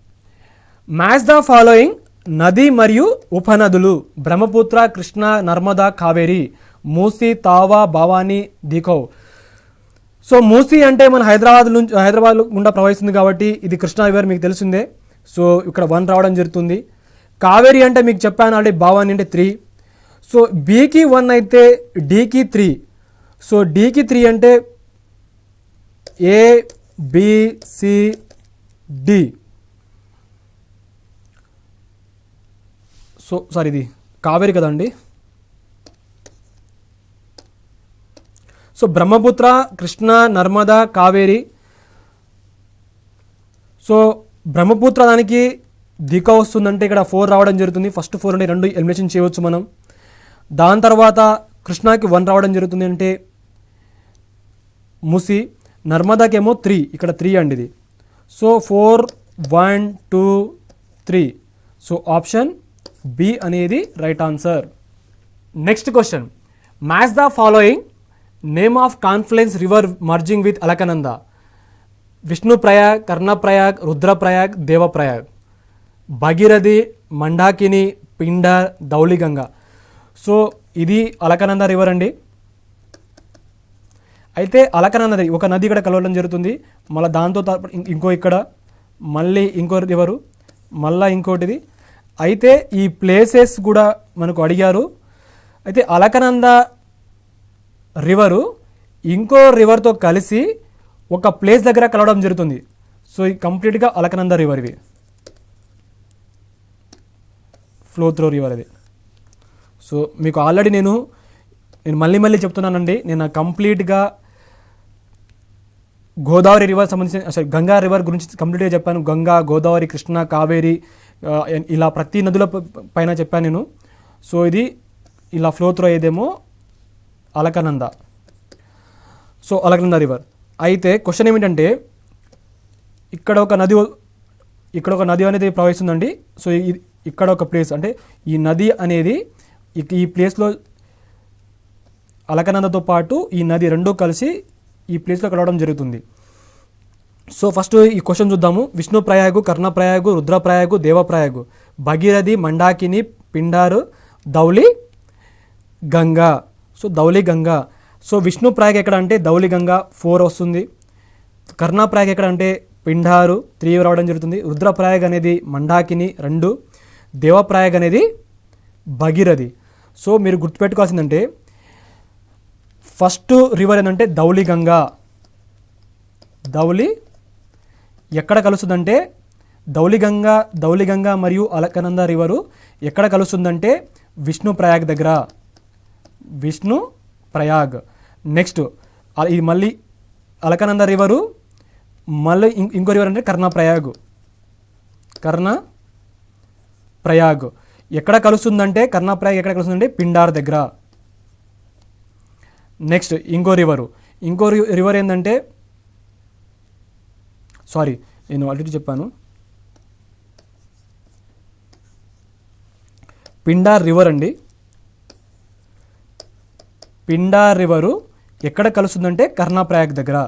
match the following నది మరియు ఉపనదులు. బ్రహ్మపుత్ర, కృష్ణ, నర్మదా, కావేరి, మూసీ, తావా, భవానీ, దీఖవ్. సో మూసీ అంటే మన హైదరాబాద్ గుండా ప్రవహిస్తుంది కాబట్టి ఇది కృష్ణా రివర్ మీకు తెలిసిందే. సో ఇక్కడ 1 రావడం జరుగుతుంది. కావేరి అంటే మీకు చెప్పాను ఆల్రెడీ, భవానీ అంటే 3. సో బికి 1 అయితే డికి 3. సో డికి 3 అంటే A, B, C, D. So sorry ఇది కావేరి కదండి. సో బ్రహ్మపుత్ర, కృష్ణ, నర్మదా, కావేరి. సో బ్రహ్మపుత్ర దానికి దిక వస్తుందంటే ఇక్కడ 4 రావడం జరుగుతుంది. ఫస్ట్ 4 అంటే 2 ఎలిమినేషన్ చేయవచ్చు మనం. దాని తర్వాత కృష్ణాకి 1 రావడం జరుగుతుంది అంటే మూసి. నర్మదాకి ఏమో 3, ఇక్కడ 3 అండి ఇది. సో 4, 1, 2, 3. సో ఆప్షన్ బి అనేది right answer. Next question, match the following name of confluence river merging with Alaknanda. Vishnuprayag, Karnaprayag, Rudraprayag, Devprayag. Bhagirathi, Mandakini, Pinder, Dhauliganga. So ఇది అలకనంద రివర్ అండి. అయితే అలకనంద నది ఒక నది ఇక్కడ కలవడం జరుగుతుంది. మళ్ళీ దాంతో ఇంకో ఇక్కడ మళ్ళీ ఇంకో రివరు, మళ్ళీ ఇంకోటిది. అయితే ఈ ప్లేసెస్ కూడా మనకు అడిగారు. అయితే అలకనంద రివరు ఇంకో రివర్తో కలిసి ఒక ప్లేస్ దగ్గర కలవడం జరుగుతుంది. సో ఇది కంప్లీట్గా అలకనంద రివర్, ఇవి ఫ్లో త్రో రివర్ అది. సో మీకు ఆల్రెడీ నేను మళ్ళీ చెప్తున్నానండి, నేను కంప్లీట్గా గోదావరి రివర్ సంబంధించిన గంగా రివర్ గురించి కంప్లీట్గా చెప్పాను. గంగా, గోదావరి, కృష్ణ, కావేరి, ఇలా ప్రతి నదుల పైన చెప్పాను నేను. సో ఇది ఇలా ఫ్లో త్రో అయ్యేదేమో అలకనంద. So Alaknanda river. అయితే క్వశ్చన్ ఏమిటంటే ఇక్కడ ఒక నది అనేది ప్రవహిస్తుందండి. సో ఇక్కడ ఒక ప్లేస్ అంటే ఈ నది అనేది ఈ ప్లేస్లో అలకనందతో పాటు ఈ నది రెండూ కలిసి ఈ ప్లేస్లో కలవడం జరుగుతుంది. సో ఫస్ట్ ఈ క్వశ్చన్ చూద్దాము. విష్ణుప్రయాగు, కర్ణప్రయాగు, రుద్రప్రయాగు, దేవప్రయాగు, భగీరథి, మండాకిని, పిండారు, ధౌలి, గంగా. సో ధౌలి గంగా. సో విష్ణుప్రయాగ్ ఎక్కడ అంటే ధౌలి గంగా 4 వస్తుంది. కర్ణప్రయాగ్ ఎక్కడ అంటే పిండారు 3 రావడం జరుగుతుంది. రుద్రప్రయాగ్ అనేది మండాకిని 2, దేవప్రయాగ్ అనేది భగీరథి. సో మీరు గుర్తుపెట్టుకోవాల్సిందంటే ఫస్ట్ రివర్ ఏంటంటే ధౌలిగంగా. ధౌలి ఎక్కడ కలుస్తుందంటే ధౌలిగంగా మరియు అలకనంద రివరు ఎక్కడ కలుస్తుందంటే విష్ణుప్రయాగ్ దగ్గర. విష్ణుప్రయాగ్. నెక్స్ట్ ఇది మళ్ళీ అలకనంద రివరు మళ్ళీ ఇంకో రివర్ అంటే కర్ణప్రయాగ్. ఎక్కడ కలుస్తుందంటే కర్ణప్రయాగ్ ఎక్కడ కలుస్తుందంటే పిండార్ దగ్గర. నెక్స్ట్ ఇంకో రివర్ ఏంటంటే సారీ నేను ఆల్రెడీ చెప్పాను, పిండార్ రివర్ అండి. పిండార్ రివరు ఎక్కడ కలుస్తుందంటే కర్ణప్రయాగ్ దగ్గర.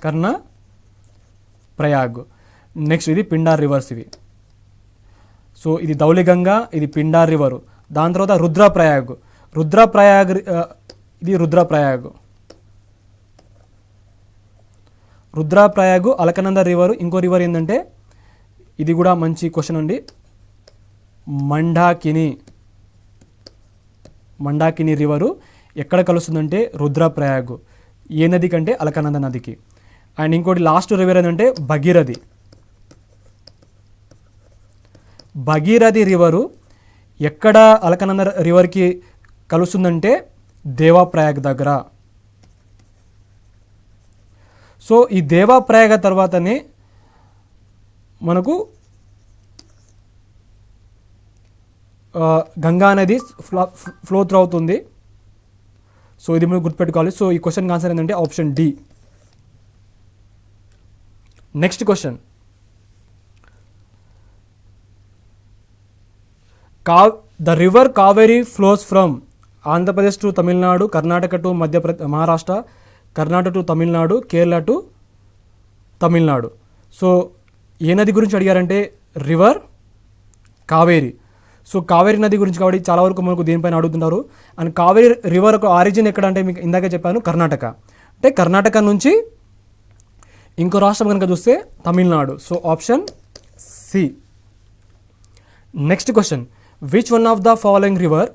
కర్ణప్రయాగ్. నెక్స్ట్ ఇది పిండార్ రివర్స్ ఇవి. సో ఇది ధౌలిగంగా, ఇది పిండార్ రివరు. దాని తర్వాత రుద్రప్రయాగ్. ఇది రుద్రప్రయాగ్ అలకనంద రివరు. ఇంకో రివర్ ఏంటంటే ఇది కూడా మంచి క్వశ్చన్ అండి, మండాకిని రివరు ఎక్కడ కలుస్తుందంటే రుద్రప్రయాగ్. ఏ నది కంటే అలకనంద నదికి. అండ్ ఇంకోటి లాస్ట్ రివర్ ఏంటంటే భగీరథి రివరు ఎక్కడ అలకనంద రివర్కి కలుస్తుందంటే దేవప్రయాగ్ దగ్గర. సో ఈ దేవప్రయాగ తర్వాతనే మనకు గంగా నది ఫ్లో త్రూ అవుతుంది. సో ఇది మనం గుర్తుపెట్టుకోవాలి. సో ఈ క్వశ్చన్ ఆన్సర్ ఏంటంటే option D. Next question, the river Kaveri flows from Andhra Pradesh to Tamil Nadu, Karnataka to Maharashtra, Karnataka to Tamil Nadu, Kerala to Tamil Nadu. So ఏ నది గురించి అడిగారంటే రివర్ కావేరీ. సో కావేరీ నది గురించి కాబట్టి చాలా వరకు మనకు దీనిపైన అడుగుతుంటారు. అండ్ కావేరీ రివర్ ఒక ఆరిజిన్ ఎక్కడ అంటే మీకు ఇందాకే చెప్పాను కర్ణాటక. అంటే కర్ణాటక నుంచి ఇంకో రాష్ట్రం కనుక చూస్తే Tamil Nadu. So option C. Next question, which one of the following river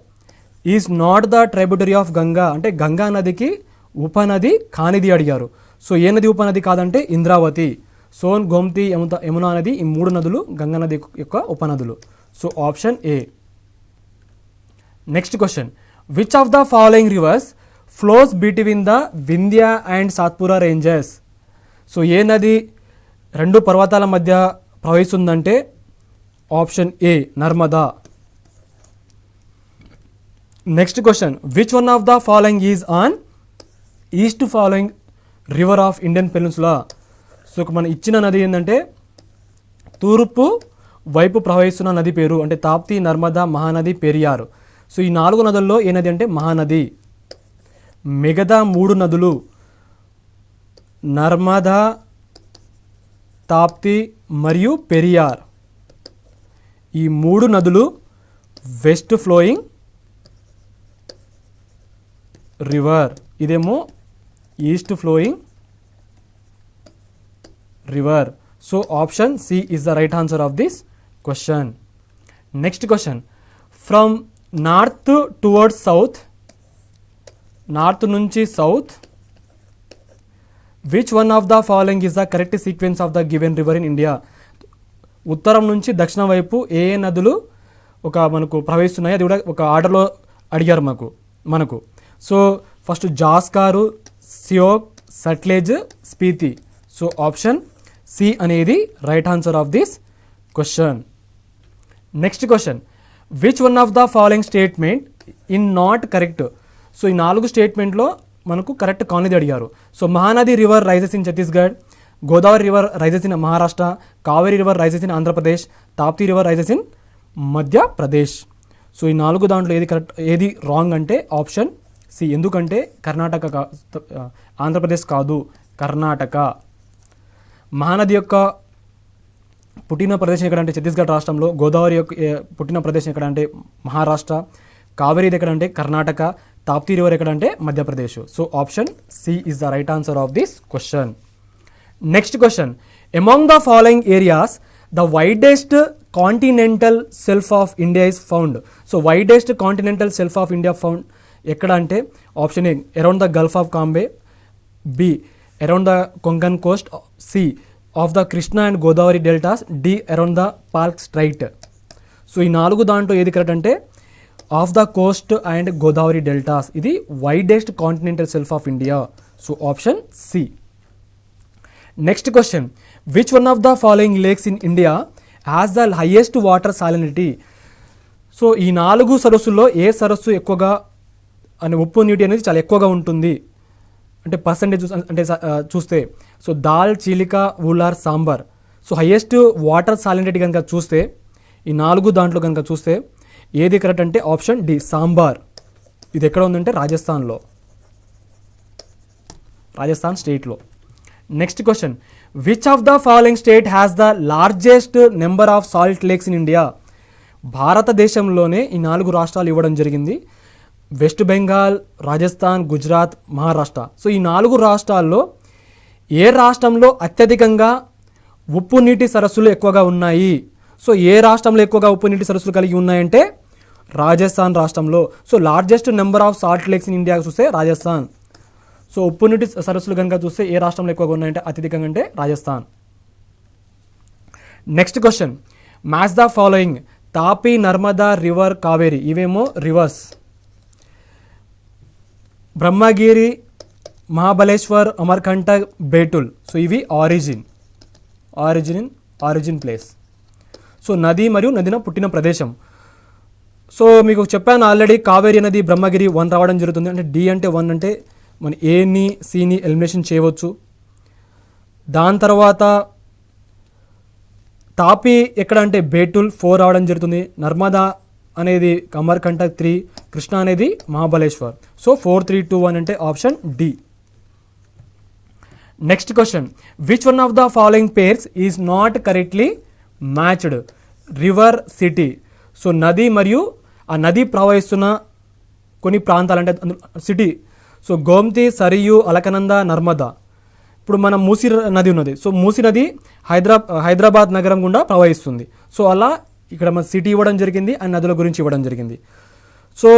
is not the tributary of Ganga? అంటే గంగా నదికి ఉపనది కానిది అడిగారు. సో ఏ నది ఉపనది కాదంటే ఇంద్రావతి. సోన్, గోమతి, యమునా నది ఈ 3 నదులు గంగా నది యొక్క ఉపనదులు. So option A. Next question, which of the following rivers flows between the Vindhya and Satpura ranges? So ఏ నది 2 పర్వతాల మధ్య ప్రవహిస్తుందంటే option A Narmada. Next question, which one of the following is an east following river of Indian peninsula? So మన ఇచ్చిన నది ఏంటంటే తూర్పు వైపు ప్రవహిస్తున్న నది పేరు అంటే తాప్తి, నర్మదా, మహానది, పెరియార్. సో ఈ 4 నదుల్లో ఏ నది అంటే మహానది. మిగతా 3 నదులు నర్మదా, తాప్తి మరియు పెరియార్. ఈ 3 నదులు వెస్ట్ ఫ్లోయింగ్ రివర్. ఇదేమో east flowing river. So option C is the right answer of this question. Next question, from north towards south, north నుంచి south, which one of the following is the correct sequence of the given river in India? ఉత్తరం నుంచి దక్షిణం వైపు ఏ నదులు మనకు ప్రవహిస్తున్నాయి అది కూడా ఒక ఆర్డర్లో అడిగారు మనకు. So first Zanskar, Shyok, Sutlej, Spiti. So option C అనేది right answer of this question. Next question, which one of the following statement in not correct? So ఈ 4 స్టేట్మెంట్లో మనకు కరెక్ట్ కానిది అడిగారు. So Mahanadi river rises in Chhattisgarh, Godavari river rises in Maharashtra, Kaveri river rises in Andhra Pradesh, Tapti river rises in Madhya Pradesh. So ఈ 4 దాంట్లో ఏది correct ఏది wrong అంటే ఆప్షన్ సి. ఎందుకంటే కర్ణాటక ఆంధ్రప్రదేశ్ కాదు, కర్ణాటక. మహానది యొక్క పుట్టిన ప్రదేశం ఎక్కడంటే ఛత్తీస్గఢ్ రాష్ట్రంలో, గోదావరి యొక్క పుట్టిన ప్రదేశం ఎక్కడంటే మహారాష్ట్ర, కావేరీది ఎక్కడంటే కర్ణాటక, తాప్తి రివర్ ఎక్కడంటే Madhya Pradesh. So option C is the right answer of this question. Next question, among the following areas the widest continental shelf of India is found. So widest continental shelf of India found ఎక్కడ అంటే option A around the gulf of Cambay, B around the Konkan coast, C off the Krishna and Godavari deltas, D around the Palk strait. So ఈ 4 దాంట్లో ఏది correct అంటే of the coast and Godavari deltas, ఇది widest continental shelf of India. So option C. Next question, which one of the following lakes in India has the highest water salinity. So ఈ 4 సరస్సుల్లో ఏ సరస్సు ఎక్కువగా అనే ఉప్పు నీటి అనేది చాలా ఎక్కువగా ఉంటుంది అంటే పర్సంటేజ్ అంటే చూస్తే, so Dal, Chilika, Wular, Sambhar. So highest water salinity కనుక చూస్తే ఈ 4 దాంట్లో కనుక చూస్తే ఏది కరెక్ట్ అంటే ఆప్షన్ డి సాంబార్. ఇది ఎక్కడ ఉందంటే రాజస్థాన్లో, రాజస్థాన్ స్టేట్లో. Next question, which of the following state has the largest number of salt lakes in India. భారతదేశంలోనే ఈ 4 రాష్ట్రాలు ఇవ్వడం జరిగింది, వెస్ట్ బెంగాల్, రాజస్థాన్, గుజరాత్, మహారాష్ట్ర. సో ఈ 4 రాష్ట్రాల్లో ఏ రాష్ట్రంలో అత్యధికంగా ఉప్పు నీటి సరస్సులు ఎక్కువగా ఉన్నాయి. సో ఏ రాష్ట్రంలో ఎక్కువగా ఉప్పు నీటి సరస్సులు కలిగి ఉన్నాయంటే రాజస్థాన్ రాష్ట్రంలో. So largest number of salt lakes in India చూస్తే రాజస్థాన్. సో ఉప్పు నీటి సరస్సులు కనుక చూస్తే ఏ రాష్ట్రంలో ఎక్కువగా ఉన్నాయంటే అత్యధికంగా అంటే Rajasthan. Next question, match the following Tapi, Narmada, river, Kaveri. ఇవేమో రివర్స్. బ్రహ్మగిరి, మహాబలేశ్వర్, అమర్కంటక్, బేటుల్. సో ఇవి ఆరిజిన్ ప్లేస్. సో నది మరియు నదిన పుట్టిన ప్రదేశం. సో మీకు చెప్పాను ఆల్రెడీ, కావేరి నది బ్రహ్మగిరి 1 రావడం జరుగుతుంది. అంటే డి అంటే 1 అంటే మన ఏని సిని ఎలిమినేషన్ చేయవచ్చు. దాని తర్వాత తాపి ఎక్కడ అంటే బేటుల్ 4 రావడం జరుగుతుంది. నర్మదా అనేది అమర్కంటక్ 3, కృష్ణ అనేది మహాబలేశ్వర్. సో 4, 3, 2, 1 అంటే option D. Next question, which one of the following pairs is not correctly matched. River, city. So నది మరియు ఆ నది ప్రవహిస్తున్న కొన్ని ప్రాంతాలు అంటే సిటీ. సో గోమతి, సరియు, అలకనంద, నర్మదా. ఇప్పుడు మనం మూసీ నది ఉన్నది. సో మూసీ నది హైదరాబాద్ నగరం గుండా ప్రవహిస్తుంది. సో అలా ఇక్కడ మన సిటీ ఇవ్వడం జరిగింది అండ్ నదుల గురించి ఇవ్వడం జరిగింది. సో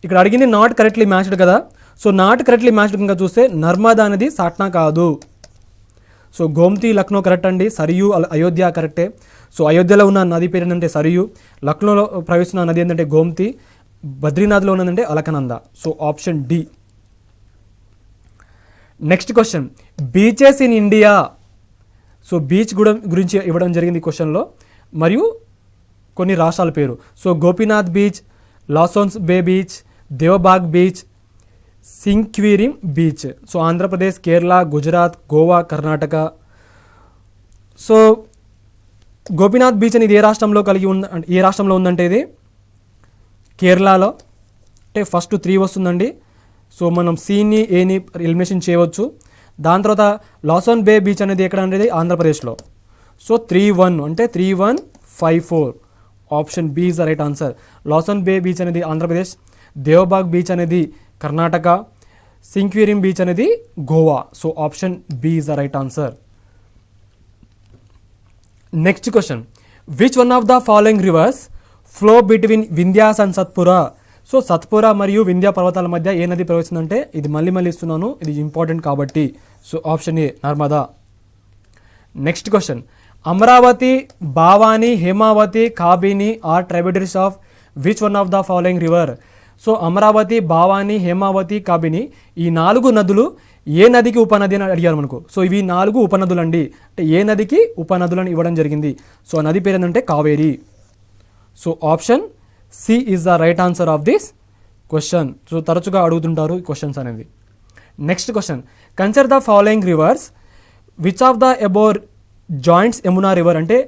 ఇక్కడ అడిగింది నాట్ కరెక్ట్లీ మ్యాచ్డ్ కదా. సో నాట్ కరెక్ట్లీ మ్యాచ్డ్ కనుక చూస్తే నర్మదా అనేది సాట్నా కాదు. సో గోమతి, లక్నో కరెక్ట్ అండి. సరియు, అయోధ్య కరెక్టే. సో అయోధ్యలో ఉన్న నది పేరు ఏంటంటే సరియు, లక్నోలో ప్రవహిస్తున్న నది ఏంటంటే గోమతి, బద్రీనాథ్లో ఉన్నదంటే Alaknanda. So option D. Next question, beaches in India. So beach గురించి ఇవ్వడం జరిగింది క్వశ్చన్లో మరియు కొన్ని రాష్ట్రాల పేరు. So Gopinath beach, Lawson's bay beach, Devbagh beach, Sinquerim beach. So Andhra Pradesh, Kerala, Gujarat, Goa, Karnataka. So Gopinath beach అనేది ఏ రాష్ట్రంలో ఉందంటే ఇది కేరళలో. అంటే ఫస్ట్ 3 వస్తుందండి. సో మనం సిని ఏని ఎలిమినేషన్ చేయవచ్చు. దాని తర్వాత లాసోన్ బే బీచ్ అనేది ఎక్కడ అనేది ఆంధ్రప్రదేశ్లో. సో 3-1 అంటే 3-1-5-4 option B is the right answer. Lawson bay beach అనేది ఆంధ్రప్రదేశ్, దేవబాగ్ బీచ్ అనేది కర్ణాటక, సింక్వీరిం బీచ్ అనేది Goa. So option B is the right answer. Next question, which one of the following rivers flow between Vindhyas and Satpura. So Satpura మరియు వింధ్యా పర్వతాల మధ్య ఏ నది ప్రవహిస్తుందంటే ఇది మళ్ళీ ఇస్తున్నాను, ఇది ఇంపార్టెంట్ కాబట్టి. So option A Narmada. Next question, Amaravati, Bhavani, Hemavati, Kabini are tributaries of which one of the following river. So Amaravati, Bhavani, Hemavati, Kabini ఈ 4 నదులు ఏ నదికి ఉపనది అని అడిగారు మనకు. సో ఇవి 4 ఉపనదులు అండి. అంటే ఏ నదికి ఉపనదులను ఇవ్వడం జరిగింది. సో ఆ నది పేరు ఏంటంటే Kaveri. So option C is the right answer of this question. So తరచుగా అడుగుతుంటారు ఈ క్వశ్చన్స్ అనేది. Next question, consider the following rivers which of the above joints Yamuna river. అంటే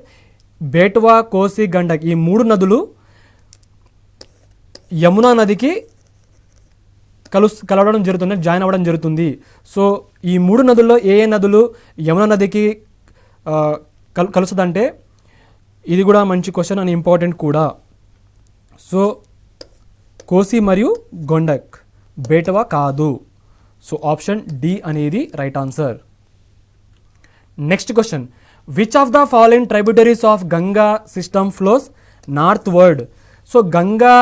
బేట్వా, కోసి, గండక్ ఈ 3 నదులు యమునా నదికి కలవడం జరుగుతుంది, జాయిన్ అవ్వడం జరుగుతుంది. సో ఈ 3 నదుల్లో ఏ నదులు యమునా నదికి కలుస్తుందంటే ఇది కూడా మంచి క్వశ్చన్ అని ఇంపార్టెంట్ కూడా. సో కోసి మరియు గొండక్, బేటవా కాదు. సో ఆప్షన్ డి అనేది right answer. Next question, which of the following tributaries of Ganga system flows northward. So Ganga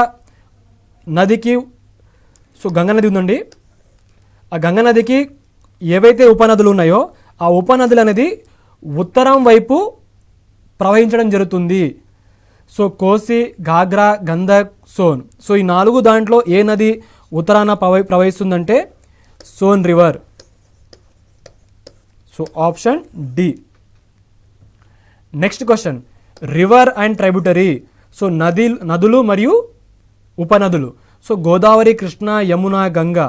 నదికి, సో గంగా నది ఉందండి, ఆ గంగా నదికి ఏవైతే ఉపనదులు ఉన్నాయో ఆ ఉపనదులు అనేది ఉత్తరం వైపు ప్రవహించడం జరుగుతుంది. సో కోసి, ఘాగ్రా, గంధక్, సోన్. సో ఈ 4 దాంట్లో ఏ నది ఉత్తరాన ప్రవహిస్తుందంటే Son river. So option D. Next question, river and tributary. So నదులు మరియు ఉపనదులు. సో గోదావరి, కృష్ణ, యమున, గంగా.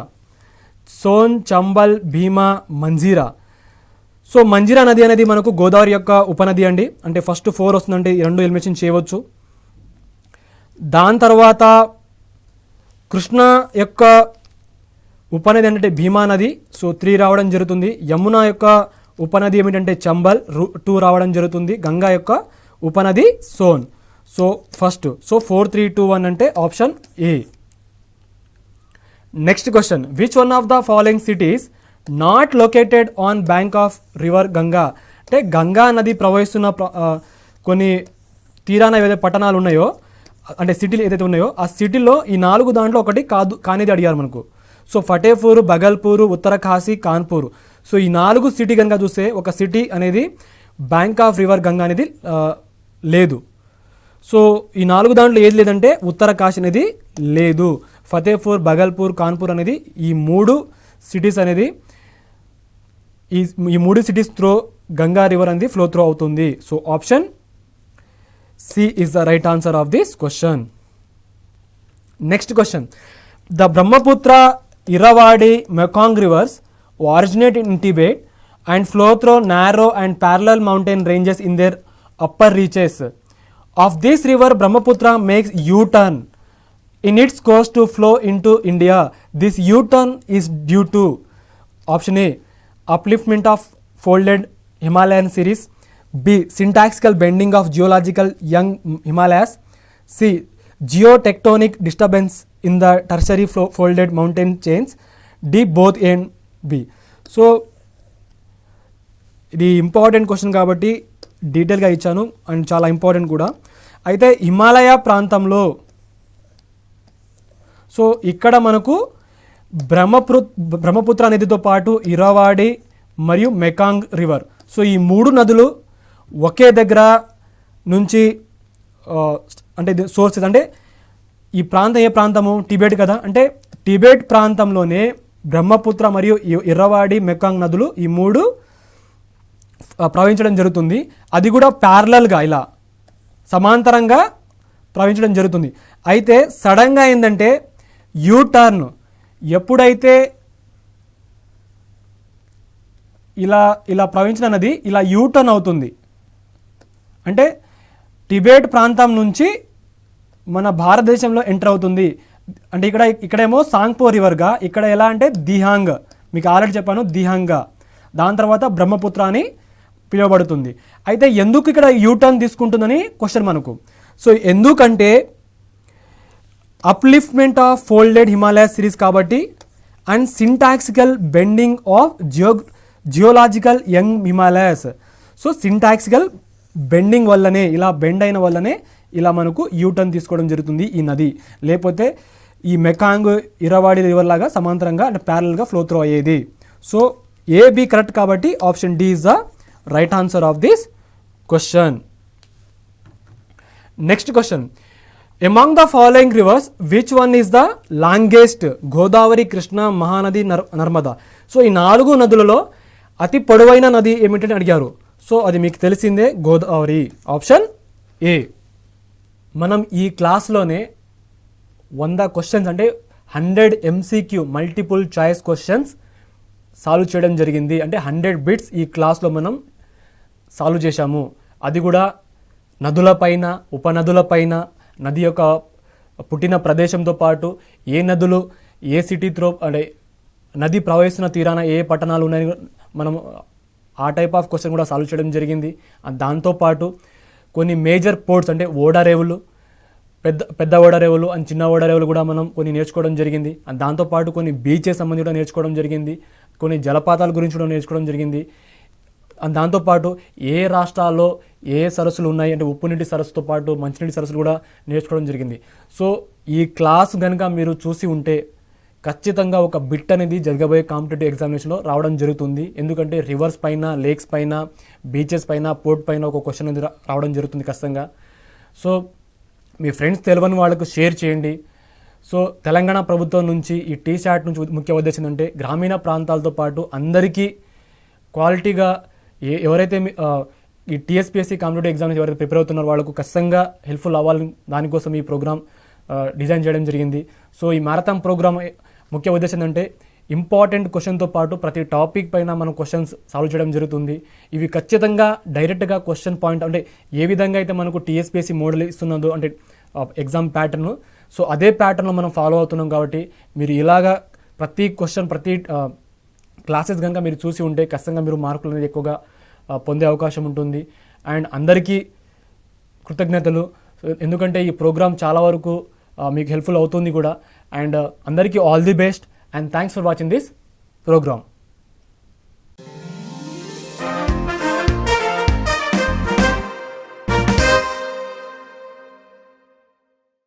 సోన్, చంబల్, భీమా, మంజీరా. సో మంజీరా నది అనేది మనకు గోదావరి యొక్క ఉపనది అండి. అంటే ఫస్ట్ 4 వస్తుందంటే 2 ఎలిమినేషన్ చేయవచ్చు. దాని తర్వాత కృష్ణ యొక్క ఉపనది ఏంటంటే భీమా నది. సో 3 రావడం జరుగుతుంది. యమున యొక్క ఉపనది ఏమిటంటే చంబల్, 2 రావడం జరుగుతుంది. గంగా యొక్క ఉపనది సోన్. సో ఫస్ట్, సో 4, 3, 2, 1 అంటే option A. Next question, which one of the following cities not located on bank of river Ganga. అంటే గంగా నది ప్రవహిస్తున్న కొన్ని తీరాన ఏదైతే పట్టణాలు ఉన్నాయో, అంటే సిటీలు ఏదైతే ఉన్నాయో ఆ సిటీలో ఈ 4 దాంట్లో ఒకటి కానిది అడిగారు మనకు. సో ఫతేపూర్, బగల్పూర్, ఉత్తరకాశీ, కాన్పూర్. సో ఈ 4 సిటీ కనుక చూస్తే ఒక సిటీ అనేది బ్యాంక్ ఆఫ్ రివర్ గంగా అనేది లేదు. సో ఈ 4 దాంట్లో ఏది లేదంటే ఉత్తరకాశీ అనేది లేదు. ఫతేపూర్, బగల్పూర్, కాన్పూర్ అనేది ఈ 3 సిటీస్ అనేది ఈ 3 సిటీస్ త్రో గంగా రివర్ అనేది ఫ్లో త్రూ అవుతుంది. So option C is the right answer of this question. Next question, the Brahmaputra, Irrawaddy, Mekong rivers originate in Tibet and flow through narrow and parallel mountain ranges in their upper reaches. Of this river, Brahmaputra makes U-turn in its course to flow into India. This U-turn is due to option A, upliftment of folded Himalayan series, B, syntaxical bending of geological young Himalayas, C, geotectonic disturbance in the tertiary folded mountain chains, D, both A and B. So ఇది important question కాబట్టి డీటెయిల్గా ఇచ్చాను and చాలా important కూడా. అయితే హిమాలయ ప్రాంతంలో, so ఇక్కడ మనకు బ్రహ్మపుత్ర నదితో పాటు ఇరవాడి మరియు మెకాంగ్ రివర్. సో ఈ 3 నదులు ఒకే దగ్గర నుంచి అంటే సోర్సెస్, అంటే ఈ ప్రాంతం ఏ ప్రాంతము టిబెట్ కదా, అంటే టిబెట్ ప్రాంతంలోనే బ్రహ్మపుత్ర మరియు ఇరవాడి, మెకాంగ్ నదులు ఈ 3 ప్రవహించడం జరుగుతుంది. అది కూడా ప్యారలల్గా ఇలా సమాంతరంగా ప్రవహించడం జరుగుతుంది. అయితే సడన్గా ఏంటంటే యూటర్న్, ఎప్పుడైతే ఇలా ప్రవహించిన నది ఇలా యూటర్న్ అవుతుంది, అంటే టిబెట్ ప్రాంతం నుంచి మన భారతదేశంలో ఎంటర్ అవుతుంది. అంటే ఇక్కడేమో సాంగ్పో రివర్గా, ఇక్కడ ఎలా అంటే దిహాంగ్, మీకు ఆల్రెడీ చెప్పాను దిహాంగా, దాని తర్వాత బ్రహ్మపుత్ర అని పిలువబడుతుంది. అయితే ఎందుకు ఇక్కడ యూటర్న్ తీసుకుంటుందని క్వశ్చన్ మనకు. సో ఎందుకంటే upliftment of folded Himalaya series కాబట్టి, and syntaxical bending of geological young Himalayas. So syntaxical bending వల్లనే, ఇలా బెండ్ అయిన వల్లనే ఇలా మనకు యూటర్న్ తీసుకోవడం జరుగుతుంది ఈ నది. లేకపోతే ఈ మెకాంగ్, ఇరవాడి రివర్ లాగా సమాంతరంగా అంటే ప్యారల్గా ఫ్లో త్రూ అయ్యేది. సో ఏ, బి కరెక్ట్ కాబట్టి option D is the right answer of this question. Next question, among the following rivers which one is the longest? Godavari, Krishna, Mahanadi, Narmada. So ఈ 4 నదులలో అతి పొడవైన నది ఏమిటని అడిగారు. సో అది మీకు తెలిసిందే, గోదావరి. Option A. మనం ఈ క్లాస్లోనే 100 క్వశ్చన్స్ అంటే 100 MCQ multiple choice questions solve చేయడం జరిగింది. అంటే 100 బిట్స్ ఈ క్లాస్లో మనం సాల్వ్ చేశాము. అది కూడా నదులపైన, ఉపనదులపైన, నది యొక్క పుట్టిన ప్రదేశంతో పాటు ఏ నదులు ఏ సిటీ త్రో అంటే నది ప్రవహిస్తున్న తీరాన ఏ పట్టణాలు ఉన్నాయి మనం ఆ టైప్ ఆఫ్ క్వశ్చన్ కూడా సాల్వ్ చేయడం జరిగింది. దాంతోపాటు కొన్ని మేజర్ పోర్ట్స్ అంటే ఓడరేవులు, పెద్ద ఓడరేవులు అండ్ చిన్న ఓడరేవులు కూడా మనం కొన్ని నేర్చుకోవడం జరిగింది. అండ్ దాంతోపాటు కొన్ని బీచెస్ సంబంధించి కూడా నేర్చుకోవడం జరిగింది. కొన్ని జలపాతాల గురించి కూడా నేర్చుకోవడం జరిగింది. దాంతోపాటు ఏ రాష్ట్రాల్లో ఏ సరస్సులు ఉన్నాయి అంటే ఉప్పు నీటి సరస్సుతో పాటు మంచినీటి సరస్సులు కూడా నేర్చుకోవడం జరిగింది. సో ఈ క్లాస్ కనుక మీరు చూసి ఉంటే ఖచ్చితంగా ఒక బిట్ అనేది జరగబోయే కాంపిటేటివ్ ఎగ్జామినేషన్లో రావడం జరుగుతుంది. ఎందుకంటే రివర్స్ పైన, లేక్స్ పైన, బీచెస్ పైన, పోర్ట్ పైన ఒక క్వశ్చన్ అనేది రావడం జరుగుతుంది ఖచ్చితంగా. సో మీ ఫ్రెండ్స్ తెలియని వాళ్ళకు షేర్ చేయండి. సో తెలంగాణ ప్రభుత్వం నుంచి ఈ టీశాట్ నుంచి ముఖ్య ఉద్దేశం ఏంటంటే గ్రామీణ ప్రాంతాలతో పాటు అందరికీ క్వాలిటీగా ఎవరైతే ఈ టీఎస్పీఎస్సీ కాంపిటేటివ్ ఎగ్జామ్స్ ఎవరైతే ప్రిపేర్ అవుతున్నారో వాళ్ళకు ఖచ్చితంగా హెల్ప్ఫుల్ అవ్వాలని దానికోసం ఈ ప్రోగ్రామ్ డిజైన్ చేయడం జరిగింది. సో ఈ మ్యారథాన్ ప్రోగ్రామ్ ముఖ్య ఉద్దేశం ఏంటంటే ఇంపార్టెంట్ క్వశ్చన్తో పాటు ప్రతి టాపిక్ పైన మనం క్వశ్చన్స్ సాల్వ్ చేయడం జరుగుతుంది. ఇవి ఖచ్చితంగా డైరెక్ట్గా క్వశ్చన్ పాయింట్ అంటే ఏ విధంగా అయితే మనకు టీఎస్పీఎస్సీ మోడల్ ఇస్తున్నదో అంటే ఎగ్జామ్ ప్యాటర్న్, సో అదే ప్యాటర్న్లో మనం ఫాలో అవుతున్నాం. కాబట్టి మీరు ఇలాగా ప్రతి క్వశ్చన్ ప్రతి క్లాసెస్ కనుక మీరు చూసి ఉంటే ఖచ్చితంగా మీరు మార్కులు అనేది ఎక్కువగా పొందే అవకాశం ఉంటుంది. అండ్ అందరికీ కృతజ్ఞతలు, ఎందుకంటే ఈ ప్రోగ్రామ్ చాలా వరకు మీకు హెల్ప్ఫుల్ అవుతుంది కూడా. అండ్ అందరికీ all the best and thanks for watching this programme.